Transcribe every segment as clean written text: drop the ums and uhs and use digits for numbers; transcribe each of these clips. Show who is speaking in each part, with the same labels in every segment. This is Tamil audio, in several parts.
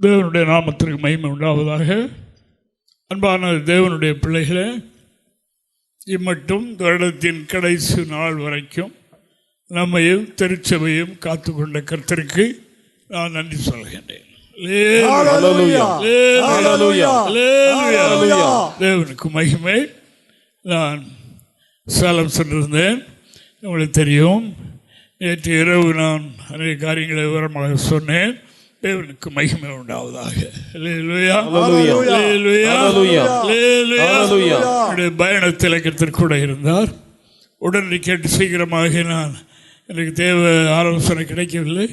Speaker 1: தேவனுடைய நாமத்திற்கு மகிமை உண்டாவதாக. அன்பான தேவனுடைய பிள்ளைகளே, இம்மட்டும் வருடத்தின் கடைசி நாள் வரைக்கும் நம்மையும் திருச்சபையும் காத்து கொண்ட கர்த்தருக்கு நான் நன்றி சொல்கின்றேன். தேவனுக்கு மகிமை. நான் சேலம் சென்றிருந்தேன், உங்களுக்கு தெரியும். நேற்று இரவு நான் அநேக காரியங்களை விவரமாக சொன்னேன். தேவனுக்கு மகிமை உண்டாவதாக. பயணத்தில் கர்த்தர் கூட இருந்தார். உடனடி கேட்டு சீக்கிரமாக எனக்கு தேவை ஆலோசனை கிடைக்கவில்லை.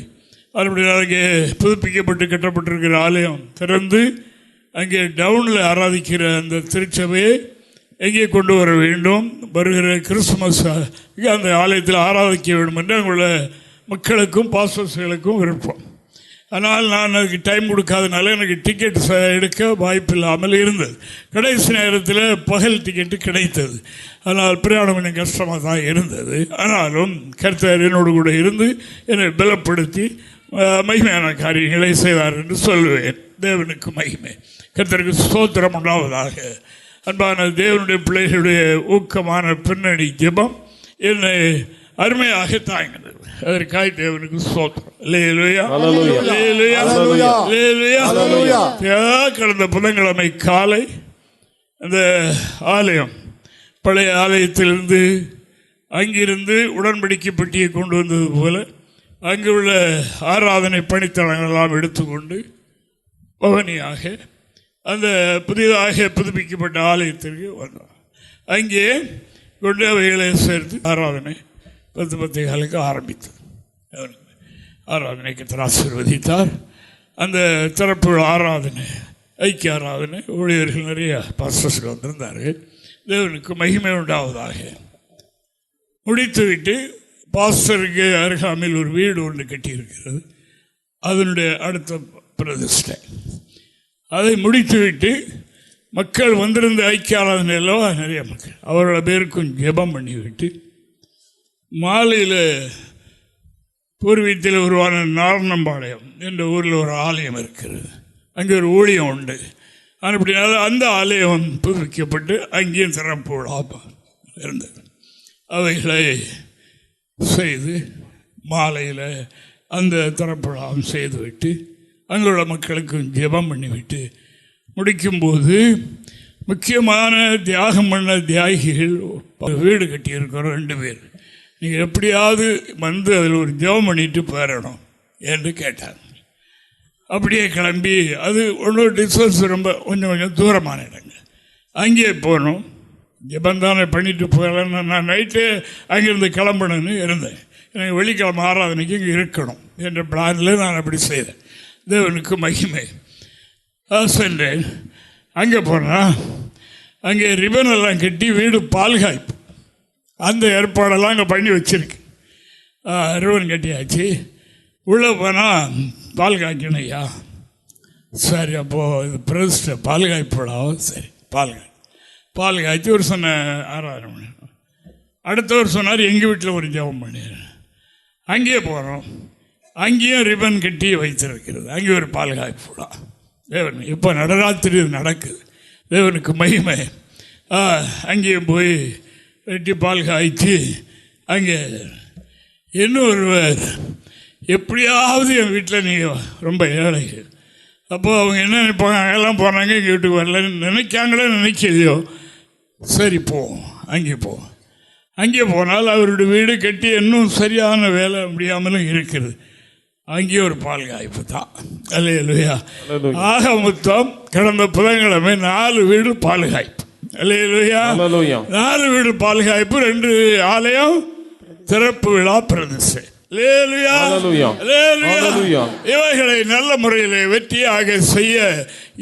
Speaker 1: அதுபடியாக அங்கே புதுப்பிக்கப்பட்டு கட்டப்பட்டிருக்கிற ஆலயம் திறந்து அங்கே டவுனில் ஆராதிக்கிற அந்த திருச்சபையை எங்கே கொண்டு வர வேண்டும், வருகிற கிறிஸ்துமஸ் அந்த ஆலயத்தில் ஆராதிக்க வேண்டும் என்று அங்குள்ள மக்களுக்கும் பாஸ்டர்ஸ்களுக்கும் விருப்பம். ஆனால் நான் அதுக்கு டைம் கொடுக்காதனால எனக்கு டிக்கெட் எடுக்க வாய்ப்பு இல்லாமல் இருந்தது. கடைசி நேரத்தில் பகல் டிக்கெட்டு கிடைத்தது. ஆனால் பிரயாணம் கொஞ்சம் கஷ்டமாக தான் இருந்தது. ஆனாலும் கர்த்தர் என்னோடு கூட இருந்து என்னை பலப்படுத்தி மகிமையான காரியங்களை செய்வார் என்று சொல்லுவேன். தேவனுக்கு மகிமை. கர்த்தருக்கு ஸ்தோத்திரம் உண்டாவதாக. அன்பான தேவனுடைய பிள்ளைகளுடைய ஊக்கமான பின்னணி ஜெபம் என்னை அருமையாக தாங்கினது. அதற்காக தேவனுக்கு ஸ்தோத்திரம். கடந்த புதன்கிழமை காலை அந்த ஆலயம், பழைய ஆலயத்திலிருந்து அங்கிருந்து உடன்படிக்கை பெட்டியை கொண்டு வந்தது போல அங்கு உள்ள ஆராதனை பணித்தளங்களெல்லாம் எடுத்துக்கொண்டு பவனியாக அந்த புதிதாக புதுப்பிக்கப்பட்ட ஆலயத்திற்கு வந்தோம். அங்கே கொண்டு அவைகளை சேர்த்து ஆராதனை 10:10 ஆரம்பித்தது. ஆராதனைக்கு ஆசீர்வதித்தார். அந்த திறப்பு ஆராதனை, ஐக்கிய ஆராதனை, ஊழியர்கள் நிறைய பாஸ்டர்ஸ்கள் வந்திருந்தார்கள். தேவனுக்கு மகிமை உண்டாவதாக. முடித்துவிட்டு பாஸ்டருக்கு அருகாமையில் ஒரு வீடு ஒன்று கட்டியிருக்கிறது. அதனுடைய அடுத்த பிரதிஷ்டை. அதை முடித்துவிட்டு மக்கள் வந்திருந்த ஐக்கிய ஆராதனையிலோ நிறைய மக்கள் அவரோட பேருக்கும் ஜெபம் பண்ணிவிட்டு மாலையில் பூர்வீகத்தில் உருவான நாரணம்பாளையம் என்ற ஊரில் ஒரு ஆலயம் இருக்கிறது. அங்கே ஒரு ஊழியம் உண்டு. அப்படினால அந்த ஆலயம் புதுப்பிக்கப்பட்டு அங்கேயும் திறப்பு விழா இருந்தது. அவைகளை செய்து மாலையில் அந்த திறப்பு விழாவும் செய்துவிட்டு அங்குள்ள மக்களுக்கு ஜெபம் பண்ணிவிட்டு முடிக்கும்போது முக்கியமான தியாகம் பண்ண தியாகிகள் வீடு கட்டியிருக்கிறோம் 2 பேர். நீங்கள் எப்படியாவது வந்து அதில் ஒரு ஜெபம் பண்ணிட்டு போயிடணும் என்று கேட்டாங்க. அப்படியே கிளம்பி அது ஒன்று டிஸ்டன்ஸ் ரொம்ப கொஞ்சம் தூரமான இடங்கள். அங்கே போகணும், ஜெபந்தானே பண்ணிட்டு போயிடலான்னு நான் நைட்டே அங்கேருந்து கிளம்பணுன்னு இருந்தேன். எனக்கு வெள்ளிக்கிழமை ஆராதனைக்கு இங்கே இருக்கணும் என்ற பிளானில் நான் அப்படி செய்தேன். தேவனுக்கு மகிமை. சென்றேன். அங்கே போனால் அங்கே ரிபன் எல்லாம் கட்டி வீடு பால்காய்ப்பு அந்த ஏற்பாடெல்லாம் அங்கே பண்ணி வச்சுருக்கு. ரிபன் கட்டியாச்சு. உள்ளே போனால் பால் காய்க்கணும் ஐயா. சரி, அப்போது இது பிரதிஷ்டை பால்காய்ப்புடாவும். சரி, பால் காய்ச்சி ஒரு சொன்ன ஆராதனை பண்ணி அடுத்தவர் சொன்னார் எங்கள் வீட்டில் ஒரு ஜெபம் பண்ணிடுறேன். அங்கேயே போகிறோம். அங்கேயும் ரிபன் கட்டி வைத்திருக்கிறது. அங்கே ஒரு பால்காய்ப்பு விழா. தேவன் இப்போ நடராத்திரி நடக்குது. தேவனுக்கு மகிமை. அங்கேயும் போய் வெட்டி பால் காய்ச்சி அங்கே இன்னொருவர் எப்படியாவது என் வீட்டில் நீங்கள் ரொம்ப ஏழைகள். அப்போது அவங்க என்ன நினைப்பாங்க, அங்கெல்லாம் போனாங்க எங்கள் வீட்டுக்கு வரலன்னு நினைக்காங்களோ நினைக்கலையோ. சரி போ, அங்கே போனால் அவருடைய வீடு கட்டி இன்னும் சரியான வேலை முடியாமலும் இருக்கிறது. அங்கேயும் ஒரு பால்காய்ப்பு தான். அல்லேலூயா. ஆக மொத்தம் கடந்த புதன்கிழமை 4 வீடு பால்காய்ப்பு. அல்லேலூயா. 4 வீடு பால்காய்ப்பு, 2 ஆலயம் திறப்பு விழா பிரதிஷ்டை. இவைகளை நல்ல முறையில் வெற்றியாக செய்ய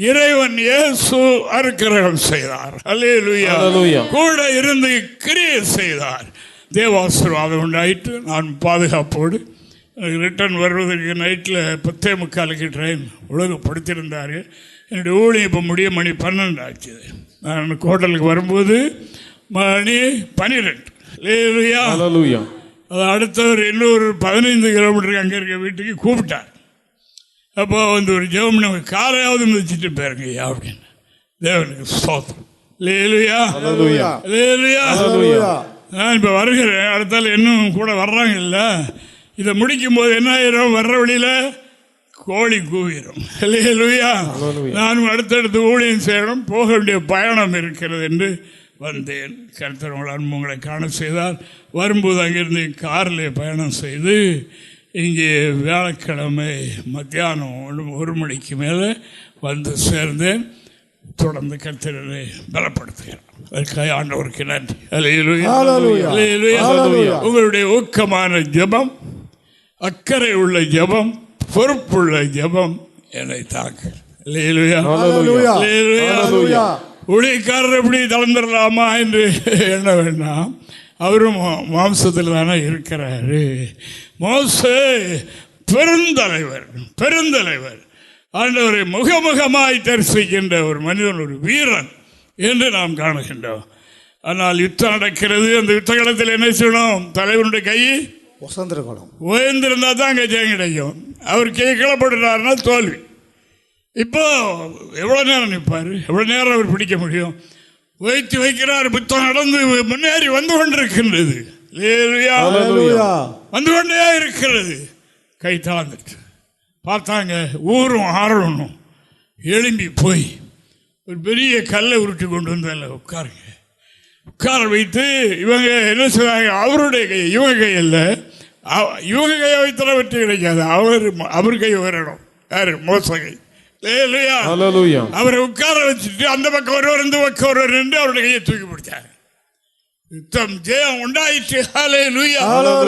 Speaker 1: இறைவன் இயேசு அருக்கிரகம் செய்தார். அல்லேலூயா. கூட இருந்து கிரியை செய்தார். தேவாசீர்வாதம் உண்டாயிற்று. நான் பாதுகாப்போடு ரிட்டர்ன் வருவதற்கு நைட்டில் 10:45 ட்ரெயின் ஒழுங்குபடுத்தியிருந்தார்கள். என்னுடைய ஊழியம் இப்போ முடிய மணி 12 ஆச்சு. நான் ஹோட்டலுக்கு வரும்போது மணி 12. அது அடுத்தவர் இன்னொரு 15 கிலோமீட்டருக்கு அங்கே இருக்க வீட்டுக்கு கூப்பிட்டார். அப்போ வந்து ஒரு ஜெபம் நம்ம காரையாவது மிதிச்சுட்டு போயிருங்க ஐயா அப்படின்னு. தேவனுக்கு ஸ்தோத்திரம். அல்லேலூயா அல்லேலூயா. நான் இப்போ வருகிறேன், அடுத்தால இன்னும் கூட வர்றாங்க இல்லை. இதை முடிக்கும் போது என்ன ஆயிரும், வர்ற வழியில் கோழி கூவிடும். அல்லேலூயா. நானும் அடுத்தடுத்து ஊழியம் செய்யணும், போக வேண்டிய பயணம் இருக்கிறது என்று வந்தேன். கர்த்தர் உங்களை காண செய்தால் வரும்போது அங்கிருந்து காரில் பயணம் செய்து இங்கே வியாழக்கிழமை மத்தியானம் 1 மணிக்கு மேலே வந்து சேர்ந்தேன். தொடர்ந்து கர்த்தரை பலப்படுத்துகிறேன். அதுக்காக ஆண்டவருக்கு நன்றி. அல்லேலூயா. உங்களுடைய ஊக்கமான ஜெபம், அக்கறை உள்ள ஜெபம், பொறுப்புள்ள ஜெபம் என்னை தாக்கு. ஊழியக்காரர் எப்படி தளர்ந்துடலாமா என்று எண்ண வேண்டாம். அவரும் மாம்சத்தில் தானே இருக்கிறாரு. மோசே பெருந்தலைவர், ஆண்டவரை முகமுகமாய் தரிசிக்கின்ற ஒரு மனிதன், ஒரு வீரன் என்று நாம் காணுகின்றோம். ஆனால் யுத்தம் நடக்கிறது. அந்த யுத்த காலத்தில் என்ன செய்யணும், தலைவனுடைய கை உயர்ந்திருந்தா தான் அங்கே ஜெயம் கிடைக்கும். அவர் கை கிளப்படுறாருன்னா தோல்வி. இப்போ எவ்வளோ நேரம் நிற்பார், எவ்வளோ நேரம் அவர் பிடிக்க முடியும்? வைத்து வைக்கிறார். யுத்தம் நடந்து முன்னேறி வந்து கொண்டிருக்கின்றது, வந்து கொண்டே இருக்கிறது. கை தாழ்ந்துட்டு பார்த்தாங்க, ஊரும் ஆறணும். எழும்பி போய் ஒரு பெரிய கல்லை உருட்டி கொண்டு வந்தால உட்கார வைத்து இவங்க என்ன செய்வாங்க, அவருடைய கை இவங்க கையில், இவங்க கையை வைத்தா வெற்றி கிடைக்காது. அவர் கை வரணும். யாரு? மோச கை. அவரை உட்கார வச்சுட்டு அந்த பக்கம் ஒருவர் இந்த பக்கம் ஒருவர் என்று அவருடைய கையை தூக்கி பிடிச்சார். யுத்தம் ஜெயம் உண்டாயிற்று.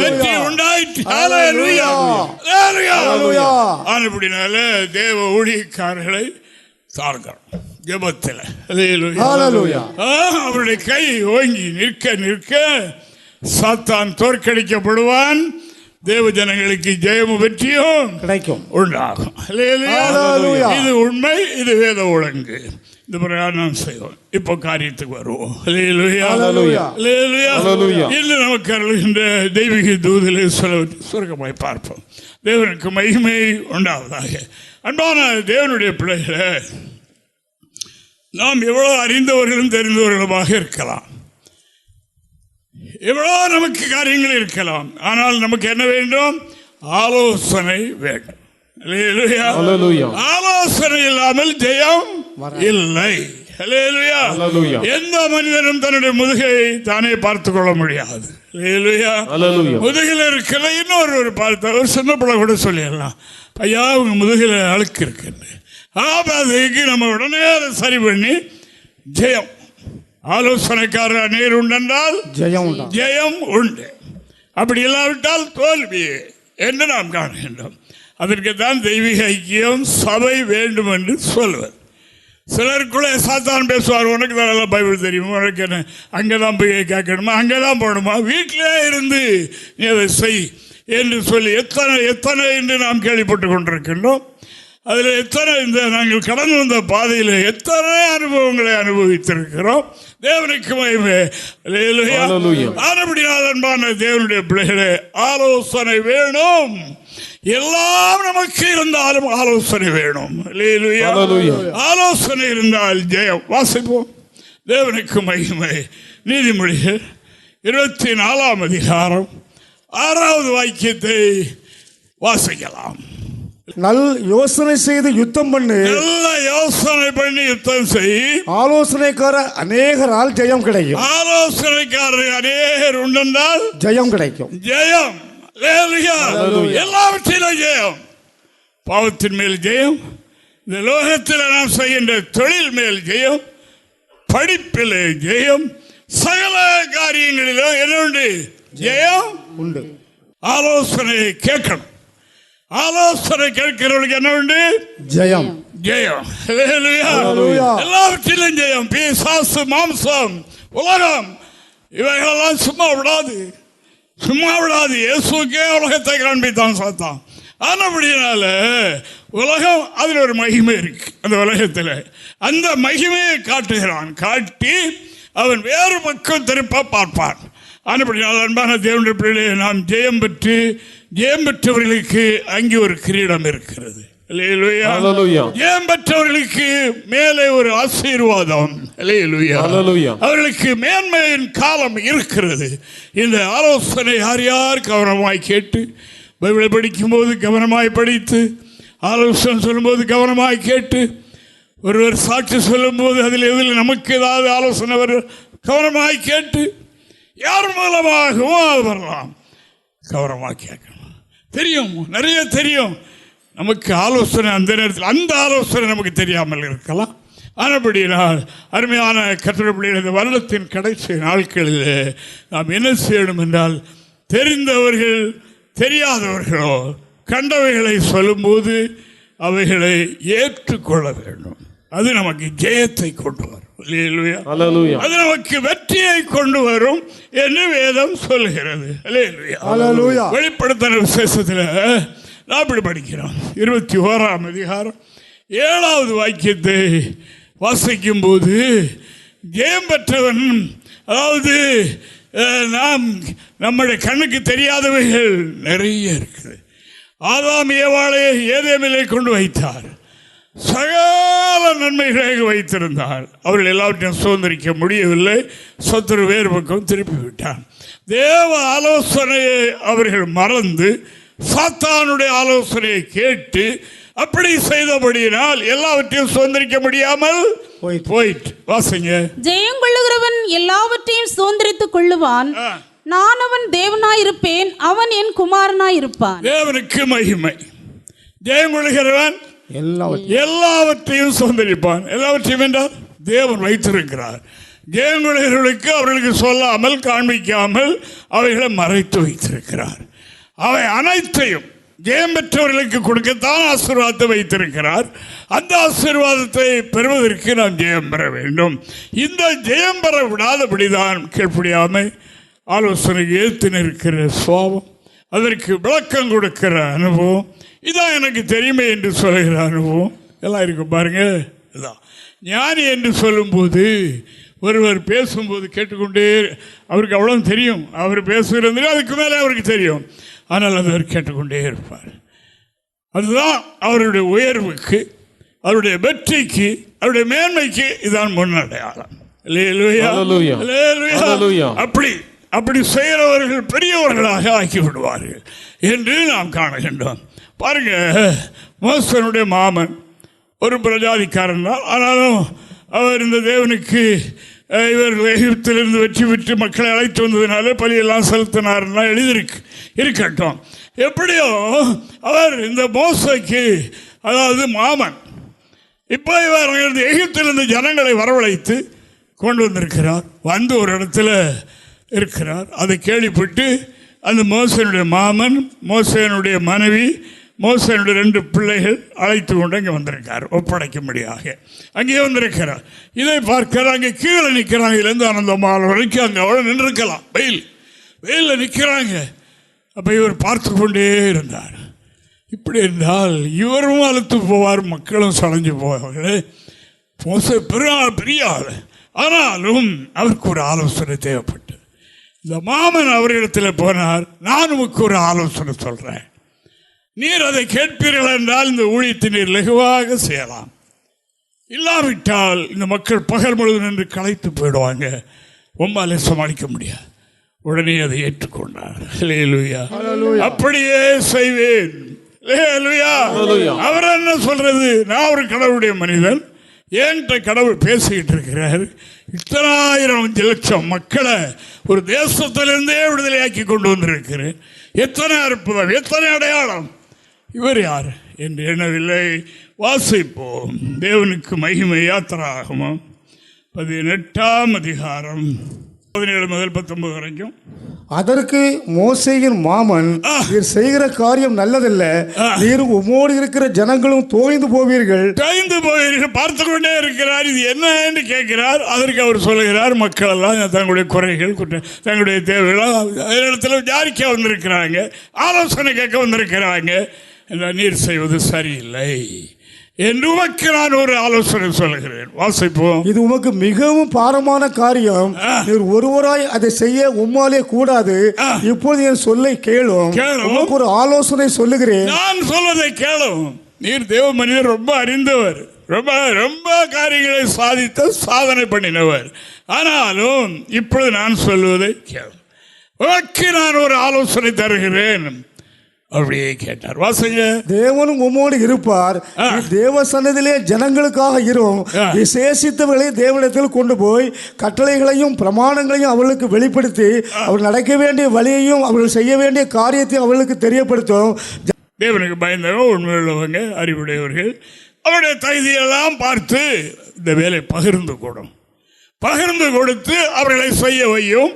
Speaker 1: வெற்றி உண்டாயிற்று. அப்படினால தேவ ஊழியக்காரர்களை தாழ்கிறோம் ஜெபத்தில். அவருடைய கை ஓங்கி நிற்க சாத்தான் தோற்கடிக்கப்படுவான். தேவ ஜனங்களுக்கு ஜெயமும் வெற்றியும் கிடைக்கும், உண்டாகும். இது உண்மை, இது வேத ஒழுங்கு. இந்த பிரகாரம் நாம் செய்வோம். இப்போ காரியத்துக்கு வருவோம். இன்று நமக்கு அருள்கின்ற தெய்வீக தூதிலே சுருக்கமாய் பார்ப்போம். தேவனுக்கு மகிமை உண்டாவதாக. அன்பான தேவனுடைய பிள்ளைகளை, நாம் எவ்வளோ அறிந்தவர்களும் தெரிந்தவர்களுமாக இருக்கலாம், எவ்வளோ நமக்கு காரியங்கள் இருக்கலாம். ஆனால் நமக்கு என்ன வேண்டும்? ஆலோசனை வேண்டும். ஆலோசனை இல்லாமல் ஜெயம் இல்லை. எந்த மனிதனும் தன்னுடைய முதுகை தானே பார்த்துக் கொள்ள முடியாது. முதுகில் இருக்கிற இன்னொரு பார்த்த ஒரு சின்ன பிள்ளை கூட சொல்லிடலாம், ஐயா உங்க முதுகில் அழுக்கு இருக்கு. அதுக்கு நம்ம உடனே அதை சரி பண்ணி ஜெயம். ஆலோசனைக்காரர் அநேர் உண்டென்றால் ஜெயம் உண்டு. அப்படி இல்லாவிட்டால் தோல்வி என்று நாம் காணுகின்றோம். அதற்கு தான் தெய்வீக ஐக்கியம், சபை வேண்டும் என்று சொல்வது. சிலருக்குள்ளே சாத்தான் பேசுவார், உனக்கு தான் நல்லா பைபிள் தெரியுமா, உனக்கு என்ன அங்கே தான் போய் கேட்கணுமா, அங்கே தான் போகணுமா, வீட்டிலே இருந்து நீ அதை செய் என்று சொல்லி எத்தனை என்று நாம் கேள்விப்பட்டு கொண்டிருக்கின்றோம். அதில் எத்தனை நாங்கள் கடந்து வந்த பாதையில் எத்தனை அனுபவங்களை அனுபவித்திருக்கிறோம். தேவனுக்கு மகிமை. ஆனபடியால் அன்பான தேவனுடைய பிள்ளைகளே, ஆலோசனை வேணும். எல்லாம் நமக்கு இருந்தாலும் ஆலோசனை வேணும். ஆலோசனை இருந்தால் ஜெயம். வாசிப்போம். தேவனுக்கு மகிமை. நீதிமொழிகள் 24ஆம் அதிகாரம் 6வது வாக்கியத்தை வாசிக்கலாம்.
Speaker 2: நல்ல யோசனை செய்து யுத்தம் பண்ணு,
Speaker 1: நல்ல யோசனை பண்ணி யுத்தம் செய்.
Speaker 2: ஆலோசனைக்காரர் அநேகரால் ஜெயம் கிடைக்கும்.
Speaker 1: ஆலோசனைக்காரர் அநேகர் உண்டென்றால்
Speaker 2: ஜெயம் கிடைக்கும்.
Speaker 1: ஜெயம். எல்லாவற்றிலும் ஜெயம். பாவத்தின் மேல் ஜெயம், இந்த லோகத்தில் நாம் செய்கின்ற தொழில் மேல் ஜெயம், படிப்பிலே ஜெயம், சகல காரியங்களிலும் என்ன உண்டு? ஜெயம் உண்டு. ஆலோசனை கேட்கணும். ஆலோசனை கேட்கிறவர்களுக்கு என்ன உண்டு?
Speaker 2: ஜெயம்.
Speaker 1: ஜெயம். எல்லாவற்றிலும் ஜெயம். பிசாசு, மாம்சம், உலகம் இவைகளெல்லாம் சும்மா விடாது. இயேசுக்கே உலகத்தை காண்பித்தான் சாத்தான். ஆனபடினால உலகம் அதில் ஒரு மகிமை இருக்கு. அந்த உலகத்தில் அந்த மகிமையை காட்டுகிறான். காட்டி அவன் வேறு பக்கம் திருப்ப பார்ப்பான். ஆனபடினால் அன்பான தேவனுடைய பிள்ளைகளே, நாம் ஜெயம் பெற்றவர்களுக்கு அங்கே ஒரு கிரீடம் இருக்கிறது. அல்லேலூயா.
Speaker 3: ஹல்லேலூயா.
Speaker 1: ஜெயம் பெற்றவர்களுக்கு மேலே ஒரு ஆசீர்வாதம். அல்லேலூயா.
Speaker 3: ஹல்லேலூயா.
Speaker 1: அவர்களுக்கு மேன்மையின் காலம் இருக்கிறது. இந்த ஆலோசனை யார் யார் கவனமாய் கேட்டு, பைபிளை படிக்கும்போது கவனமாய் படித்து, ஆலோசனை சொல்லும்போது கவனமாய் கேட்டு, ஒருவர் சாட்சி சொல்லும்போது எதில் நமக்கு ஏதாவது ஆலோசனை கவனமாய் கேட்டு, யார் மூலமாகவும் வரலாம், கவனமாக கேட்கணும். தெரியும், நிறைய தெரியும் நமக்கு ஆலோசனை. அந்த நேரத்தில் அந்த ஆலோசனை நமக்கு தெரியாமல் இருக்கலாம். ஆனபடியால் அருமையான கர்த்தருடைய பிள்ளைகள், இந்த வருடத்தின் கடைசி நாட்களில் நாம் என்ன செய்யணும் என்றால், தெரிந்தவர்கள் தெரியாதவர்களோ கண்டவைகளை சொல்லும்போது அவைகளை ஏற்றுக்கொள்ள வேண்டும். அது நமக்கு ஜெயத்தை கொண்டு வரும். அது நமக்கு வெற்றியை கொண்டு வரும் என்று வேதம் சொல்கிறது. வெளிப்படுத்தின விசேஷத்தில் நான் இப்படி படிக்கிறோம். 21ஆம் அதிகாரம் 7வது வாக்கியத்தை வாசிக்கும் போது, ஜெயம் பெற்றவன், அதாவது நம்முடைய கண்ணுக்கு தெரியாதவைகள் நிறைய இருக்குது. ஆதாம் ஏவாளை ஏதேமிலே கொண்டு வைத்தார், சகல நன்மைகளை வைத்திருந்தார். அவர்கள் எல்லாவற்றையும் சுதந்திரிக்க முடியவில்லை. சத்துரு வேறு பக்கம் திருப்பி விட்டான். தேவ ஆலோசனையை அவர்கள் மறந்து சாத்தானுடைய ஆலோசனையை கேட்டு அப்படி செய்தபடியினால் எல்லாவற்றையும் சுதந்திரிக்க முடியாமல் போயிட்டு. வாசிங்க.
Speaker 4: ஜெயம் கொள்ளுகிறவன் எல்லாவற்றையும் சுதந்திரித்துக் கொள்ளுவான். நான் அவன் தேவனாயிருப்பேன், அவன் என் குமாரனாயிருப்பான்.
Speaker 1: தேவனுக்கு மகிமை. ஜெயம் கொள்ளுகிறவன் எல்லாவற்றையும் சுதந்திரிப்பான். எல்லாவற்றையும் என்றால் தேவன் வைத்திருக்கிறார். ஜெயம் கொள்ளுகிறவர்களுக்கு அவர்களுக்கு சொல்லாமல் காண்பிக்காமல் அவைகளை மறைத்து வைத்திருக்கிறார். அவை அனைத்தையும் ஜெயம் பெற்றவர்களுக்கு கொடுக்கத்தான் ஆசீர்வாதத்தை வைத்திருக்கிறார். அந்த ஆசீர்வாதத்தை பெறுவதற்கு நாம் ஜெயம் பெற வேண்டும். இந்த ஜெயம் பெற விடாதபடிதான் கீழ்ப்படியாமை, ஆலோசனைக்கு ஏற்று நிற்கிற சுவாபம், அதற்கு விளக்கம் கொடுக்கிற அனுபவம், இதான் எனக்கு தெரியுமே என்று சொல்கிற அனுபவம் எல்லாம் இருக்கும். பாருங்க, இதான் ஞானி என்று சொல்லும்போது, ஒருவர் பேசும்போது கேட்டுக்கொண்டே, அவருக்கு அவ்வளோ தெரியும், அவர் பேசுகிறது அதுக்கு மேலே அவருக்கு தெரியும், ஆனால் அவர் கேட்டுக்கொண்டே இருப்பார். அதுதான் அவருடைய உயர்வுக்கு, அவருடைய வெற்றிக்கு, அவருடைய மேன்மைக்கு இதான் முன்னடையாளம். அப்படி செய்கிறவர்கள் பெரியவர்களாக ஆக்கி விடுவார்கள் என்று நாம் காணுகின்றோம். பாருங்க, மோசனுடைய மாமன் ஒரு பிரஜாதிக்காரன் தான். ஆனாலும் அவர் இந்த தேவனுக்கு இவர் எகிப்திலிருந்து வெற்றி பெற்று மக்களை அழைத்து வந்ததுனால பலியெல்லாம் செலுத்தினார்னா இருக்கட்டும். எப்படியோ அவர் இந்த மோசைக்கு, அதாவது மாமன், இப்போ இவர் எகிப்திலிருந்து ஜனங்களை வரவழைத்து கொண்டு வந்திருக்கிறார். வந்து ஒரு இடத்துல இருக்கிறார். அதை கேள்விப்பட்டு அந்த மோசனுடைய மாமன், மோசனுடைய மனைவி, மோசனுடைய 2 பிள்ளைகள் அழைத்து கொண்டு அங்கே வந்திருக்கார் ஒப்படைக்கும்படியாக. அங்கே வந்திருக்கிறார். இதை பார்க்கிறார். அங்கே கீழே நிற்கிறாங்க. இதுலேருந்து ஆனந்தமான வரைக்கும் அங்கே அவ்வளோ நின்றுருக்கலாம். வெயிலில் நிற்கிறாங்க. அப்போ இவர் பார்த்து கொண்டே இருந்தார். இப்படி இருந்தால் இவரும் அழுத்து போவார், மக்களும் சளைஞ்சு போவார்கள். மோச பெரிய ஆள். ஆனாலும் அவருக்கு ஒரு ஆலோசனை தேவைப்பட்டது. இந்த மாமன் அவரிடத்தில் போனார். நான் உனக்கு ஒரு ஆலோசனை சொல்கிறேன், நீர் அதை கேட்பீர்கள் என்றால் இந்த ஊழியத்தை நீர் லகுவாக செய்யலாம். இல்லாவிட்டால் இந்த மக்கள் பகல் முழுவதும் நின்று களைத்து போயிடுவாங்க, உம்மாலே சமாளிக்க முடியாது. உடனே அதை ஏற்றுக்கொண்டார். அப்படியே செய்வேன். அவர் என்ன சொல்றது, நான் ஒரு கடவுளுடைய மனிதன், என்கிட்ட கடவுள் பேசிக்கிட்டு இருக்கிறார். 1,000 லட்சம் மக்களை ஒரு தேசத்திலிருந்தே விடுதலையாக்கி கொண்டு வந்திருக்கிறேன். எத்தனை அற்புதம், எத்தனை அடையாளம். இவர் யார் என்று எண்ணவில்லை. வாசிப்போம். தேவனுக்கு மகிமை. யாத்திராகமம் 18ஆம் அதிகாரம் 17 முதல் 19 வரைக்கும்.
Speaker 2: அதற்கு மோசேயின் மாமன், நீர் செய்கிற காரியம் நல்லதல்ல, நீர் உம்மோடு இருக்கிற ஜனங்களும் தோய்ந்து போவீர்கள்.
Speaker 1: பார்த்து கொண்டே இருக்கிறார். இது என்ன என்று கேட்கிறார். அதற்கு அவர் சொல்லுகிறார், மக்கள் எல்லாம் தங்களுடைய குறைகள், தங்களுடைய தேவைகள் இடத்துல விசாரிக்க வந்திருக்கிறாங்க, ஆலோசனை கேட்க வந்திருக்கிறாங்க. நீர் செய்வது சரியில்லை என்று உமக்கு நான் ஒரு ஆலோசனை சொல்லுகிறேன். வாசிப்போம்.
Speaker 2: இது உமக்கு மிகவும் பாரமான காரியம். நீர் ஒருவராய் அதை செய்ய உம்மாலே கூடாது. இப்போது என் சொல்லை கேளும். உமக்கு ஒரு ஆலோசனை சொல்லுகிறேன்.
Speaker 1: நான் சொல்வதை கேளும். நீர் தேவ மனிதர், ரொம்ப அறிந்தவர், ரொம்ப ரொம்ப காரியங்களை சாதித்த சாதனை பண்ணினவர். ஆனாலும் இப்பொழுது நான் சொல்வதை கேள், உனக்கு நான் ஒரு ஆலோசனை தருகிறேன். அப்படியே கேட்டார். வாசங்க.
Speaker 2: தேவனும் உம்மோடு இருப்பார், தேவ சன்னதியிலே ஜனங்களுக்காக இரும், விசேஷித்தவர்களை தேவனிடத்தில் கொண்டு போய் கட்டளைகளையும் பிரமாணங்களையும் அவர்களுக்கு வெளிப்படுத்தி அவர் நடக்க வேண்டிய வழியையும் அவர்கள் செய்ய வேண்டிய காரியத்தையும் அவர்களுக்கு தெரியப்படுத்தும்.
Speaker 1: தேவனுக்கு பயந்தவங்க, உண்மையுள்ளவங்க, அறிவுடையவர்கள் அவருடைய தகுதியெல்லாம் பார்த்து இந்த வேலை பகிர்ந்து கொடுத்து அவர்களை செய்ய வையும்,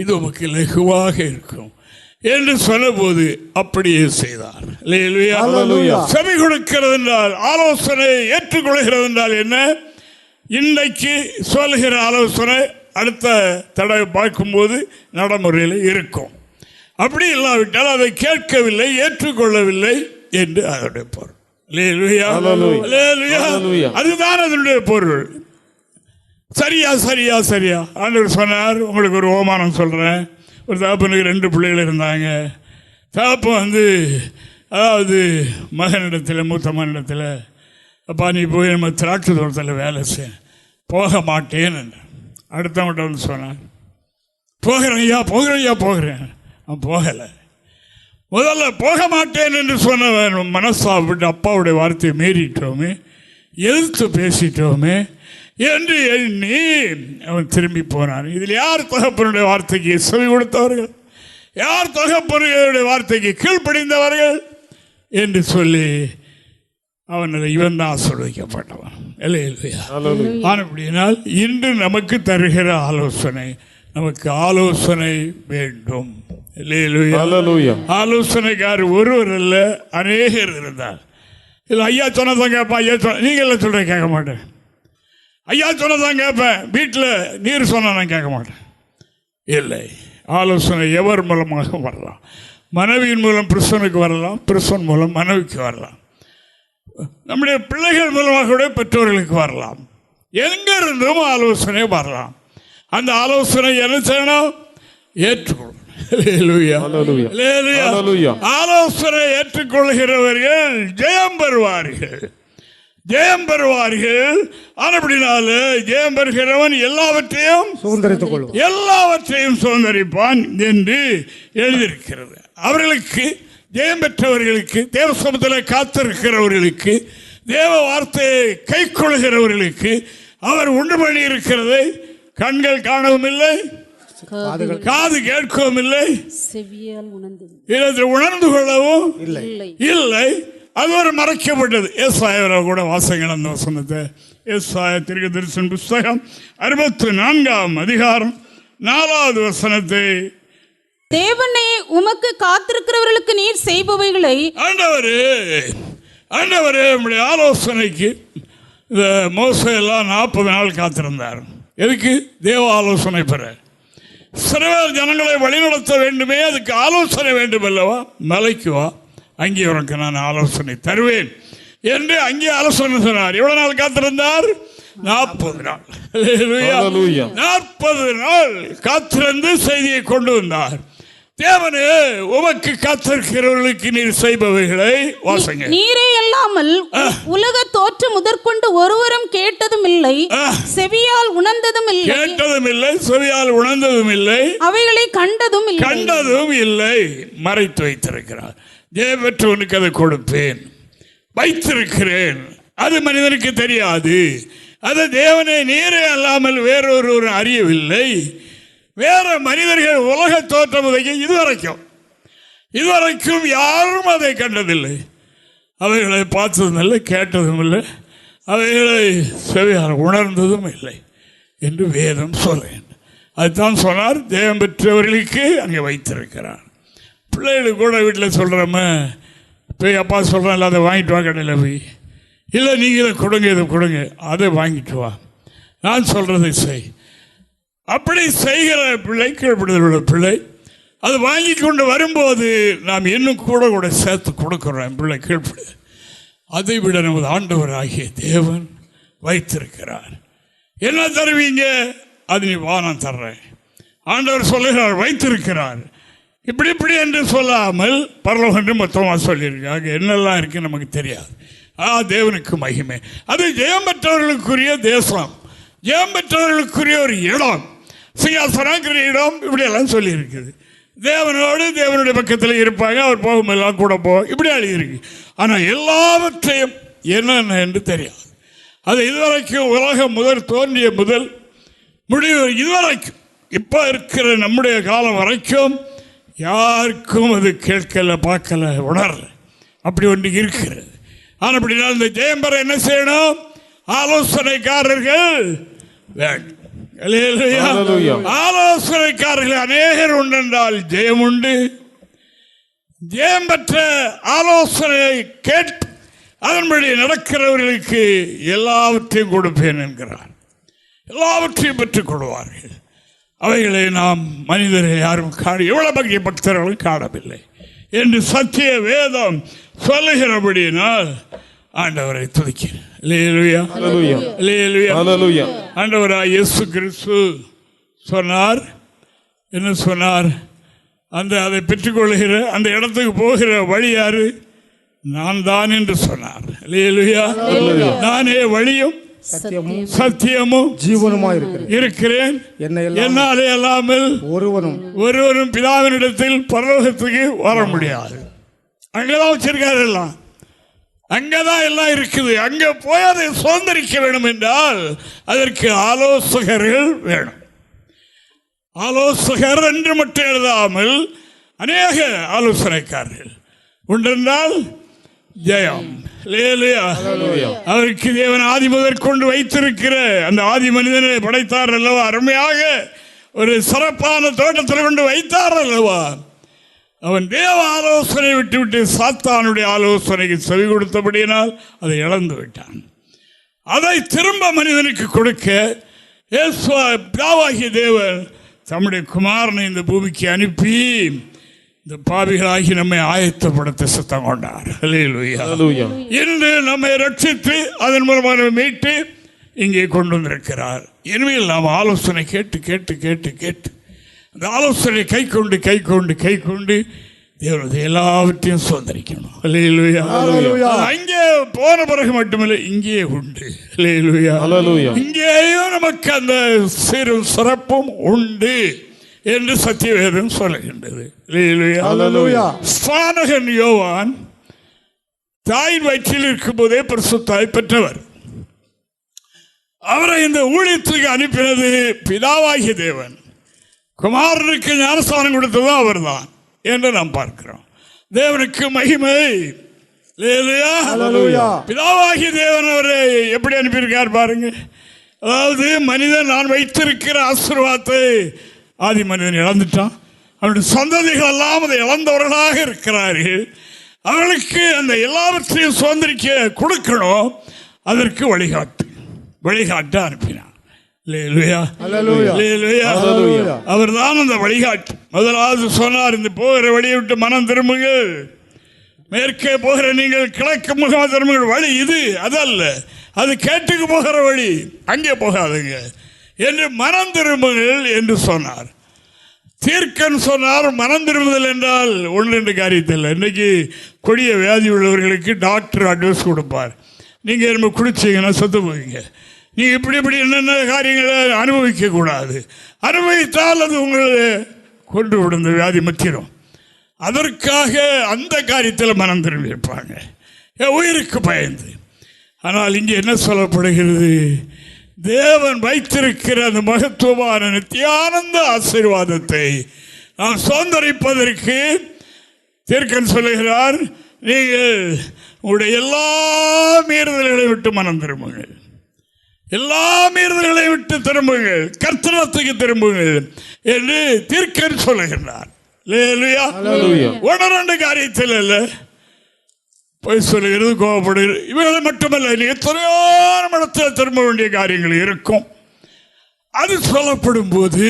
Speaker 1: இது உமக்கு லகுவாக இருக்கும் என்று சொன்னபோது அப்படியே செய்தார். செவி கொடுக்கிறது என்றால், ஆலோசனை ஏற்றுக்கொள்கிறது என்றால் என்ன? இன்றைக்கு சொல்கிற ஆலோசனை அடுத்த தடவை பார்க்கும்போது நடைமுறையில் இருக்கும். அப்படி இல்லாவிட்டால் அதை கேட்கவில்லை, ஏற்றுக்கொள்ளவில்லை என்று அதனுடைய பொருள். அதுதான் அதனுடைய பொருள். சரியா சரியா சரியா ஆண்டவர் சொன்னார். உங்களுக்கு ஒரு ஓமானம் சொல்கிறேன். ஒரு தகப்பனுக்கு 2 பிள்ளைகள் இருந்தாங்க. தகப்பன் அதாவது மகனிடத்தில், மூத்த மகனிடத்தில், அப்பா நீ போய் நம்ம திராட்சை தோட்டத்தில் வேலை செய்ய, போக மாட்டேன் என்று அடுத்தவங்கிட்ட வந்து சொன்னார். போகிறேன். அவன் போகலை. முதல்ல போக மாட்டேன் என்று சொன்னவன் மனசாப்பிட்டு அப்பாவுடைய வார்த்தையை மீறிட்டோமே, எதிர்த்து பேசிட்டோமே என்று எண்ணி அவன் திரும்பி போனான். இதில் யார் தகப்பனுடைய வார்த்தைக்கு செவி கொடுத்தவர்கள், யார் தகப்பனுடைய வார்த்தைக்கு கீழ்ப்படிந்தவர்கள் என்று சொல்லி அவனில் இவன் தான் ஆசீர்வதிக்கப்பட்டவன். அப்படினால் இன்று நமக்கு தருகிற ஆலோசனை, நமக்கு ஆலோசனை வேண்டும். ஆலோசனைக்கார் ஒருவர் அல்ல, அநேகர் இருந்தார். இல்லை ஐயா சொன்னதான் கேட்பேன், ஐயா சொன்ன நீங்கள் சொல்ற கேட்க மாட்டேன், ஐயா சொன்னதான் கேட்பேன், வீட்டில் நீர் சொன்ன நான் கேட்க மாட்டேன். இல்லை, ஆலோசனை எவர் மூலமாக வரலாம். மனைவியின் மூலம் புருஷனுக்கு வரலாம், புருஷன் மூலம் மனைவிக்கு வரலாம், நம்முடைய பிள்ளைகள் மூலமாக கூட பெற்றோர்களுக்கு வரலாம், எங்கிருந்தும் ஆலோசனை வரலாம். அந்த ஆலோசனை என்ன செய்யணும்? ஏற்றுக்கொள்ளணும். ஆலோசனை ஏற்றுக்கொள்கிறவர்கள் ஜெயம் பெறுவார்கள். அப்படினால ஜெயம் பெறுகிறவன் எல்லாவற்றையும் சுதந்தரிப்பான் என்று எழுதியிருக்கிறது. அவர்களுக்கு, ஜெயம் பெற்றவர்களுக்கு, தேவ சமூகத்தில் காத்திருக்கிறவர்களுக்கு, தேவ வார்த்தையை கை கொள்கிறவர்களுக்கு அவர் உண்டு பண்ணி இருக்கிறதை கண்கள் காணவும் இல்லை, காது கேட்கவும் இல்லை, உணர்ந்து கொள்ளவும் இல்லை. அது ஒரு மறைக்கப்பட்டது. ஏசாயா கூட வாசகங்கள் அந்த வசனத்தை, ஏசாயா தீர்க்கதரிசன புஸ்தகம் 64ஆம் அதிகாரம் 4வது வசனத்தை,
Speaker 4: தேவனே உமக்கு காத்திருக்கிறவர்களுக்கு நீர் செய்பவைகளை,
Speaker 1: ஆண்டவரே நம்முடைய ஆலோசனைக்கு இந்த மோசே எல்லாம் 40 நாள் காத்திருந்தார். எதுக்கு? தேவ ஆலோசனை பெற. சிறுவர் ஜனங்களை வழிநடத்த வேண்டுமே, அதுக்கு ஆலோசனை வேண்டும் அல்லவா? மலைக்கு வா, அங்கே உனக்கு நான் ஆலோசனை தருவேன் என்று அங்கே ஆலோசனை சொன்னார். எவ்வளவு நாள் காத்திருந்தார்? 40 நாள். 40 நாள் காத்திருந்து செய்தியை கொண்டு வந்தார். தேவனே உமக்கு காத்திருக்கிறவர்களுக்கு நீர் செய்பவைகளை வாசங்க.
Speaker 4: நீரே அல்லாமல் உலக தோற்றம் முதற்கொண்டு ஒருவரும் கேட்டதும் இல்லை, செவியால் உணர்ந்ததும் இல்லை, அவைகளை கண்டதும்
Speaker 1: இல்லை, மறைத்து வைத்திருக்கிறார். ஜெயம் பெற்றவனுக்கு அதை கொடுப்பேன், வைத்திருக்கிறேன். அது மனிதனுக்கு தெரியாது. அது தேவனை நீரே அல்லாமல் வேறொரு அறியவில்லை. வேற மனிதர்கள் உலக தோற்றம் இதுவரைக்கும் யாரும் அதை கண்டதில்லை, அவைகளை பார்த்ததும் இல்லை, கேட்டதும் இல்லை, அவைகளை செவியால் உணர்ந்ததும் இல்லை என்று வேதம் சொல்றேன். அதுதான் சொன்னார், ஜெயம் பெற்றவர்களுக்கு அங்கே வைத்திருக்கிறார். பிள்ளைகளுக்கு கூட வீட்டில் சொல்கிறோமே, போய் அப்பா சொல்கிறேன் இல்லை அதை வாங்கிட்டு வா, கடையில் போய், இல்லை நீங்கள் இதை கொடுங்க, அதை வாங்கிட்டு வா, நான் சொல்கிறதை செய். அப்படி செய்கிற பிள்ளை, கீழ்ப்படுதல் உள்ள பிள்ளை, அது வாங்கி கொண்டு வரும்போது நாம் இன்னும் கூட சேர்த்து கொடுக்குறோம். பிள்ளை கீழ்ப்படுது. அதை விட நமது ஆண்டவர் ஆகிய தேவன் வைத்திருக்கிறார். என்ன தருவீங்க? அது நீ வா, நான் தர்றேன். ஆண்டவர் சொல்லுகிறார், வைத்திருக்கிறார். இப்படி என்று சொல்லாமல் பரலோகம் என்று மொத்தமாக சொல்லியிருக்காங்க. என்னெல்லாம் இருக்குன்னு நமக்கு தெரியாது. தேவனுக்கு மகிமை. அது ஜெயம் பெற்றவர்களுக்குரிய தேசம், ஜெயம் பெற்றவர்களுக்குரிய ஒரு இடம், சிங்காசனம் கிரீடம், இப்படியெல்லாம் சொல்லியிருக்குது. தேவனோடு தேவனுடைய பக்கத்தில் இருப்பாங்க, அவர் போகும்போதெல்லாம் கூட இப்படி எழுதியிருக்கு. ஆனால் எல்லாவற்றையும் என்னென்ன என்று தெரியாது. அது இதுவரைக்கும் உலகம் தோன்றிய முதல் முடிவு இதுவரைக்கும் இப்போ இருக்கிற நம்முடைய காலம் வரைக்கும் யாருக்கும் அது கேட்கல, பார்க்கல, உணரல. அப்படி ஒன்று இருக்கிறது. ஆனால் அப்படின்னா இந்த ஜெயம் பெற என்ன செய்யணும்? ஆலோசனைக்காரர்கள் வேண்டும். ஆலோசனைக்காரர்கள் அநேகர் உண்டென்றால் ஜெயம் உண்டு. ஜெயம் பெற்ற ஆலோசனை கேட்டு அதன்படி நடக்கிறவர்களுக்கு எல்லாவற்றையும் கொடுப்பேன் என்கிறார். எல்லாவற்றையும் பெற்றுக் கொள்வார்கள். அவைகளை நாம் மனிதர்கள் யாரும் எவ்வளவு பக்தி பக்தர்களும் காணவில்லை என்று சத்திய வேதம் சொல்லுகிறபடியினால் ஆண்டவரை துதிக்கிறேன். ஆண்டவராய் இயேசு கிறிஸ்து சொன்னார். என்ன சொன்னார்? அதை பெற்றுக்கொள்கிற அந்த இடத்துக்கு போகிற வழி யாரு? நான் தான் என்று சொன்னார். நானே வழியும் சத்தியமும் ஜீவனுமாய் இருக்கிறேன். என்னாலே அல்லாமல் ஒருவரும் பிதாவினிடத்தில் பரலோகத்துக்கு வர முடியாது. அங்கதான் வச்சிருக்காரு எல்லாம், அங்கதான் எல்லாம் இருக்குது. அங்க போய் அதை சுதந்திரிக்க வேண்டும் என்றால் அதற்கு ஆலோசகர்கள் வேணும். ஆலோசகர் என்று மட்டும் எழுதாமல் அநேக ஆலோசனைக்காரர்கள் உண்டென்றால் ஜெயம். அவருக்கு தேவன் ஆதி முதற்கொண்டு வைத்திருக்கிற அந்த ஆதி மனிதனை படைத்தார் அல்லவா? அருமையாக ஒரு சிறப்பான தோட்டத்தில் கொண்டு வைத்தார் அல்லவா? அவன் தேவ ஆலோசனை விட்டு சாத்தானுடைய ஆலோசனைக்கு செவி கொடுத்தபடியினால் அதை இழந்து விட்டான். அதை திரும்ப மனிதனுக்கு கொடுக்க பிதாவாகிய தேவன் தம்முடைய குமாரனை இந்த பூமிக்கு அனுப்பி இந்த பாவிகளாகி நம்மை ஆயத்தப்படுத்த சித்தம் கொண்டார். இன்று நம்மை ரட்சித்து அதன் மூலமாக மீட்டு இங்கே கொண்டு வந்திருக்கிறார். இனிமேல் நாம் ஆலோசனை கேட்டு கேட்டு கேட்டு கேட்டு அந்த ஆலோசனை கை கொண்டு தேவனுடைய எல்லாவற்றையும் சுதந்திரிக்கணும். அங்கே போன பிறகு மட்டுமில்லை, இங்கே உண்டு. இங்கேயும் நமக்கு அந்த சீரும் சிறப்பும் உண்டு என்று சத்தியவேதம் சொல்லுகின்றது. ஸ்நானகன் யோவான் தாயின் வயிற்றில் இருக்கும் போதே பரிசுத்தாய் பெற்றவர். அவரை இந்த ஊழியத்துக்கு அனுப்பினது பிதாவாகிய தேவன். குமாரனுக்கு ஞானஸ்தானம் கொடுத்ததும் அவர் தான் என்று நாம் பார்க்கிறோம். தேவனுக்கு மகிமை. பிதாவாகிய தேவன் அவரை எப்படி அனுப்பியிருக்கார் பாருங்க. அதாவது மனிதன் நான் வைத்திருக்கிற ஆசீர்வாதத்தை ஆதி மனிதன் இழந்துட்டான். அவருடைய சந்ததிகள் எல்லாம் அதை இழந்தவர்களாக இருக்கிறார்கள். அவர்களுக்கு அந்த எல்லாவற்றையும் சுதந்திரிக்க கொடுக்கணும். அதற்கு வழிகாட்ட அனுப்பினார். அவர் தான் அந்த வழிகாட்டு. முதலாவது சொன்னார், இந்த போகிற வழியை விட்டு மனம் திரும்புங்கள், மேற்கே போகிற நீங்கள் கிழக்கு முகமாக திரும்புங்கள். வழி இது அதல்ல, அது கேட்டுக்கு போகிற வழி, அங்கே போகாதுங்க என்று மனம் திரும்புங்கள் என்று சொன்னார். தீர்க்கன் சொன்னார், மனம் திரும்புதல் என்றால் ஒன்று ரெண்டு காரியத்தில். இன்னைக்கு கொடிய வியாதி உள்ளவர்களுக்கு டாக்டர் அட்வைஸ் கொடுப்பார். நீங்கள் நம்ம குடிச்சிங்கன்னா சொத்து போவீங்க, நீங்கள் இப்படி என்னென்ன காரியங்களை அனுபவிக்கக்கூடாது, அனுபவித்தால் அது உங்களை கொண்டு விடுந்த வியாதி மத்திரும். அதற்காக அந்த காரியத்தில் மனம் திரும்பி இருப்பாங்க, உயிருக்கு பயந்து. ஆனால் இங்கே என்ன சொல்லப்படுகிறது? தேவன் வைத்திருக்கிற அந்த மகத்துவமான நித்தியானந்த ஆசீர்வாதத்தை நாம் சுதந்திரிப்பதற்கு தீர்க்கன் சொல்லுகிறார், நீங்கள் உங்களுடைய எல்லா மீறுதல்களை விட்டு மனம் திரும்புங்கள், எல்லா மீறுதல்களை விட்டு திரும்புங்கள், கர்த்தரத்துக்கு திரும்புங்கள் என்று தீர்க்கன் சொல்லுகிறார். ஒன்று ரெண்டு காரியத்தில் அல்ல, போய் சொல்லுகிறது, கோபப்படுகிறது, இவர்களை மட்டுமல்ல, எத்தனையோ இடத்தில் திரும்ப வேண்டிய காரியங்கள் இருக்கும். அது சொல்லப்படும் போது